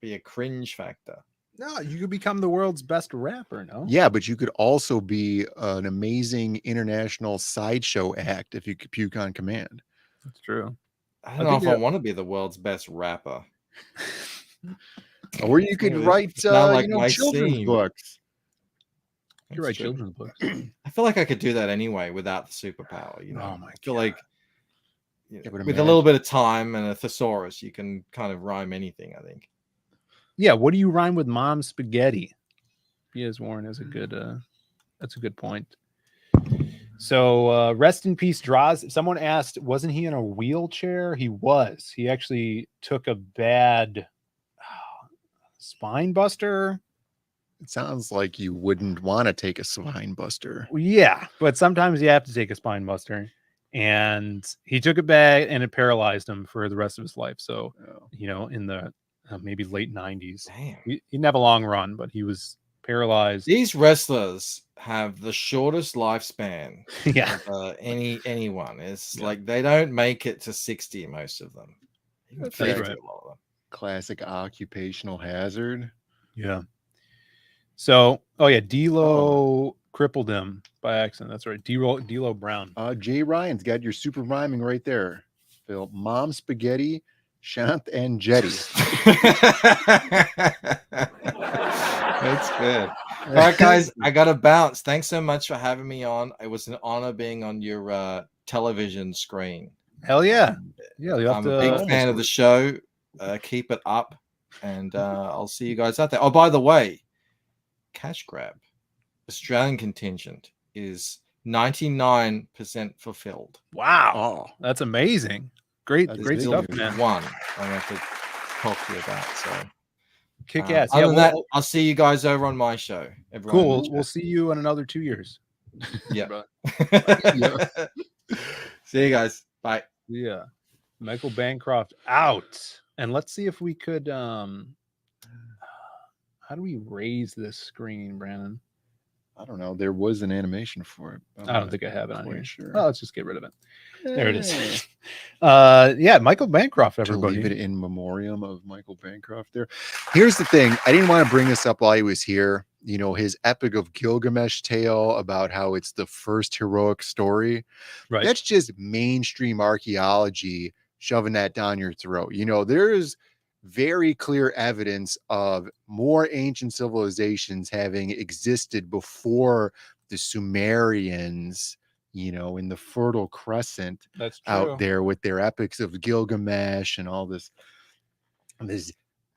be a cringe factor. No, you could become the world's best rapper, no? Yeah, but you could also be an amazing international sideshow act if you could puke on command. That's true. I don't know if I want to be the world's best rapper. Or you could write children's books. You write children's books. I feel like I could do that anyway without the superpower. Oh my I feel like with a little bit of time and a thesaurus, you can kind of rhyme anything, I think. Yeah, what do you rhyme with mom spaghetti? Diaz Warren is a good that's a good point. So rest in peace, Draws. Someone asked, wasn't he in a wheelchair? He was. He actually took a bad spine buster. It sounds like you wouldn't want to take a spine buster. Yeah, but sometimes you have to take a spine buster. And he took it bad and it paralyzed him for the rest of his life. So, in the maybe late 90s. Damn. He didn't have a long run, but he was paralyzed. These wrestlers have the shortest lifespan. Yeah. Of, anyone. It's like they don't make it to 60, most of them. That's right. A lot of them. Classic occupational hazard. Yeah. So, D'Lo crippled him by accident. That's right. D'Lo Brown. Jay Ryan's got your super rhyming right there. Phil, mom spaghetti, Shant and Jetty. That's good. All right, guys, I got to bounce. Thanks so much for having me on. It was an honor being on your television screen. Hell yeah. I'm a big fan of the show. Keep it up. And I'll see you guys out there. Oh, by the way, cash grab. Australian contingent is 99% fulfilled. Wow. That's amazing. Great stuff, man. One I have to talk to you about. So Kick ass. Other Yeah, than that, I'll see you guys over on my show. Everyone in the cool. chat. We'll see you in another 2 years. Yeah. Yeah. See you guys. Bye. Yeah. Michael Bancroft out. And let's see if we could how do we raise this screen, Brandon? I don't know. There was an animation for it. I don't think I have it on here. Sure. Well, let's just get rid of it. There it is. Yeah, Michael Bancroft, everybody. To leave it in memoriam of Michael Bancroft there. Here's the thing. I didn't want to bring this up while he was here. You know, his Epic of Gilgamesh tale about how it's the first heroic story. Right. That's just mainstream archaeology shoving that down your throat. You know, there's very clear evidence of more ancient civilizations having existed before the Sumerians, you know, in the Fertile Crescent. That's true. Out there with their epics of Gilgamesh and all this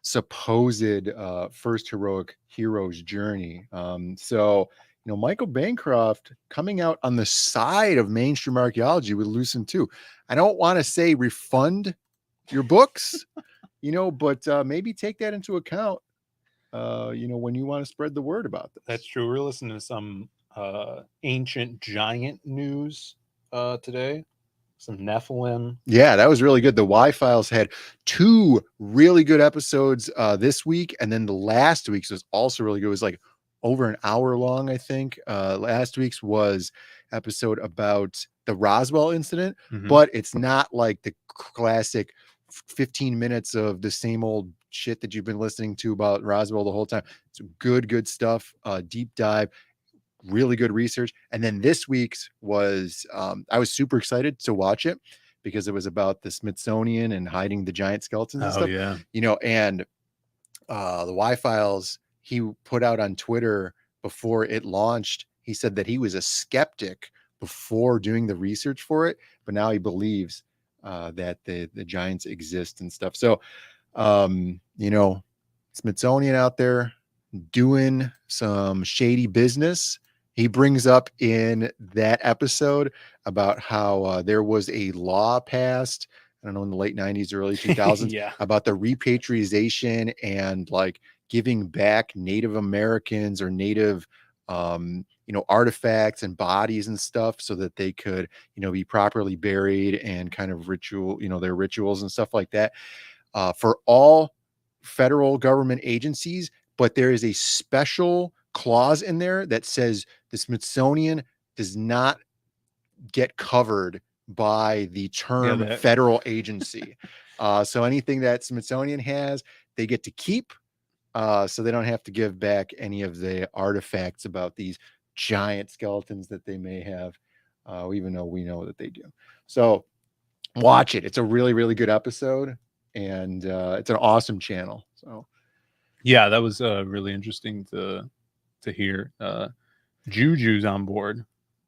supposed first heroic hero's journey. So, you know, Michael Bancroft coming out on the side of mainstream archaeology with Lucent too. I don't want to say refund your books, you know, but maybe take that into account, you know, when you want to spread the word about this. That's true. We're listening to some ancient giant news today. Some Nephilim. Yeah, that was really good. The Y-Files had 2 really good episodes this week, and then the last week's was also really good. It was like over an hour long, I think. Last week's was episode about the Roswell incident, but it's not like the classic 15 minutes of the same old shit that you've been listening to about Roswell the whole time. It's good stuff, deep dive. Really good research. And then this week's was I was super excited to watch it because it was about the Smithsonian and hiding the giant skeletons and stuff. Yeah. You know, and the Y-Files, he put out on Twitter before it launched, he said that he was a skeptic before doing the research for it, but now he believes that the giants exist and stuff. So you know, Smithsonian out there doing some shady business. He brings up in that episode about how there was a law passed, I don't know, in the late 90s, early 2000s, Yeah. about the repatriation and like giving back Native Americans or Native, you know, artifacts and bodies and stuff so that they could, you know, be properly buried and kind of ritual, you know, their rituals and stuff like that for all federal government agencies. But there is a special clause in there that says the Smithsonian does not get covered by the term federal agency. So anything that Smithsonian has, they get to keep. So they don't have to give back any of the artifacts about these giant skeletons that they may have, even though we know that they do. So watch it. It's a really good episode, and it's an awesome channel. So yeah, that was really interesting to hear. Juju's on board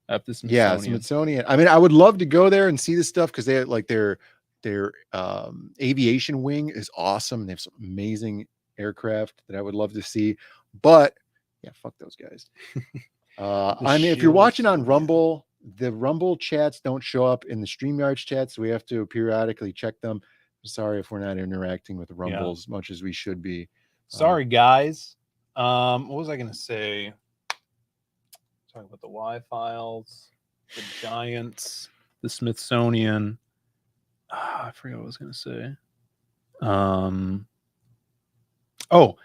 at the Smithsonian. Yeah, Smithsonian. I mean, I would love to go there and see this stuff because they like their aviation wing is awesome. They have some amazing aircraft that I would love to see. But yeah, fuck those guys. I mean, if you're watching on Rumble, the Rumble chats don't show up in the StreamYard chats, so we have to periodically check them. I'm sorry if we're not interacting with Rumble as much as we should be. Sorry, guys. What was I gonna say? Talking about the Y-Files, the Giants, the Smithsonian. I forgot what I was gonna say. Oh,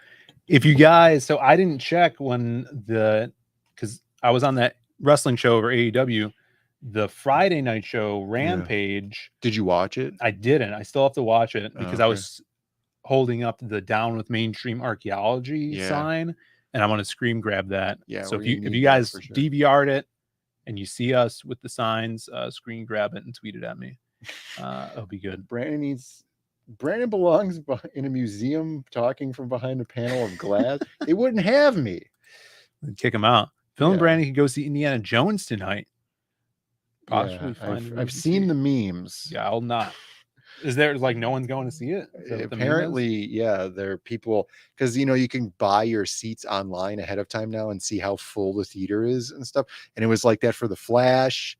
if you guys, so I didn't check when because I was on that wrestling show over AEW, the Friday night show Rampage. Did you watch it? I didn't. I still have to watch it because I was holding up the Down with Mainstream Archaeology sign, and I want to screen grab that. Yeah. So if you guys DVR'd it and you see us with the signs, screen grab it and tweet it at me. It'll be good. Brandon belongs in a museum talking from behind a panel of glass. They wouldn't have me. Kick him out. Phil and Brandon can go see Indiana Jones tonight. Possibly I've seen the memes. Yeah, I'll not. Is there like no one's going to see it? Apparently, yeah, there are people because you know you can buy your seats online ahead of time now and see how full the theater is and stuff. And it was like that for The Flash,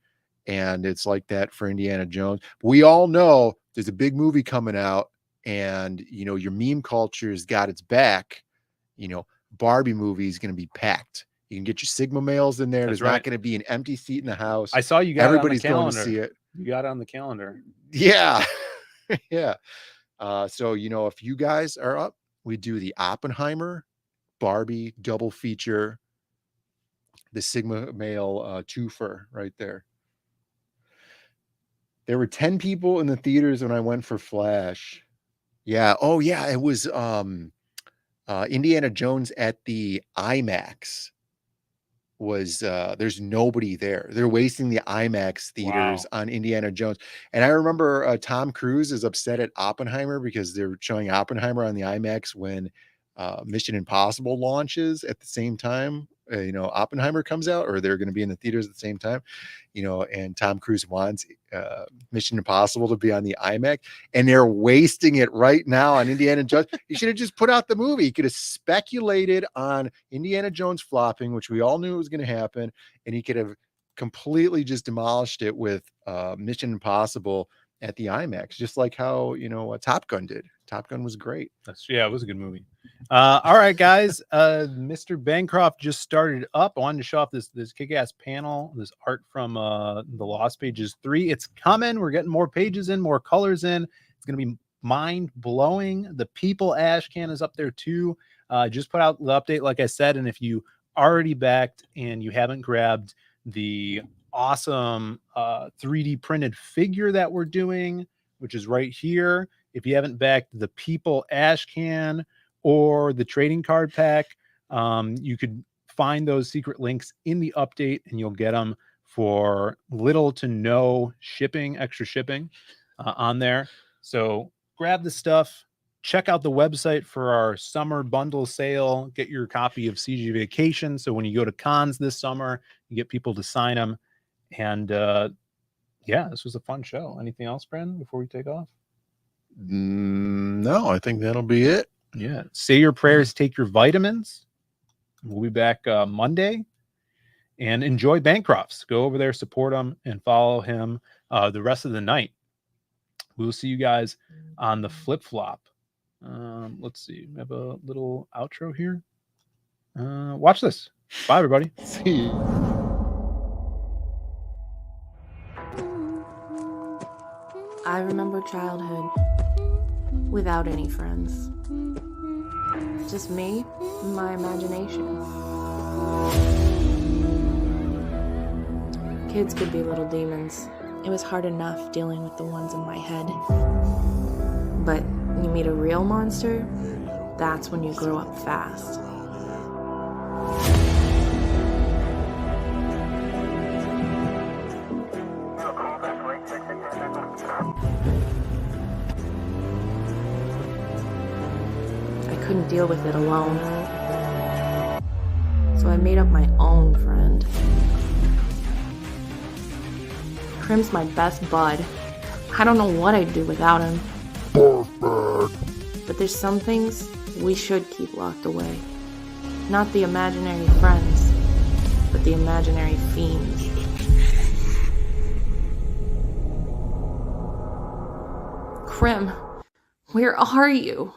and it's like that for Indiana Jones. We all know there's a big movie coming out, and you know your meme culture's got its back. You know, Barbie movie is going to be packed. You can get your Sigma males in there. That's There's right. not going to be an empty seat in the house. I saw you got Everybody's it on the going to calendar. see it. You got it on the calendar. Yeah. Yeah. So, you know, if you guys are up, we do the Oppenheimer Barbie double feature, the Sigma male twofer right there. There were 10 people in the theaters when I went for Flash. Yeah. Oh yeah. It was Indiana Jones at the IMAX. Was there's nobody there. They're wasting the IMAX theaters on Indiana Jones. And I remember Tom Cruise is upset at Oppenheimer because they're showing Oppenheimer on the IMAX when Mission Impossible launches at the same time. You know, Oppenheimer comes out, or they're going to be in the theaters at the same time, you know, and Tom Cruise wants Mission Impossible to be on the IMAX, and they're wasting it right now on Indiana Jones. You should have just put out the movie. You could have speculated on Indiana Jones flopping, which we all knew was going to happen, and he could have completely just demolished it with Mission Impossible at the IMAX, just like how, you know, Top Gun did. Top Gun was great. It was a good movie. All right, guys. Mr. Bancroft just started up. I wanted to show off this kick-ass panel, this art from the Lost Pages 3. It's coming. We're getting more pages in, more colors in. It's going to be mind-blowing. The People ash can is up there too. Just put out the update, like I said, and if you already backed and you haven't grabbed the awesome 3D printed figure that we're doing, which is right here. If you haven't backed the People ash can or the trading card pack, you could find those secret links in the update and you'll get them for little to no shipping, extra shipping on there. So grab the stuff. Check out the website for our summer bundle sale. Get your copy of CG Vacation. So when you go to cons this summer, you get people to sign them. And yeah, this was a fun show. Anything else, Brandon, before we take off? No, I think that'll be it. Yeah. Say your prayers, take your vitamins. We'll be back Monday. And enjoy Bancrofts. Go over there, support him, and follow him the rest of the night. We'll see you guys on the flip-flop. Let's see. We have a little outro here. Watch this. Bye, everybody. See you. I remember childhood without any friends. Just me and my imagination. Kids could be little demons. It was hard enough dealing with the ones in my head. But you meet a real monster, that's when you grow up fast. I couldn't deal with it alone. So I made up my own friend. Crim's my best bud. I don't know what I'd do without him. But there's some things we should keep locked away. Not the imaginary friends, but the imaginary fiends. Crim, where are you?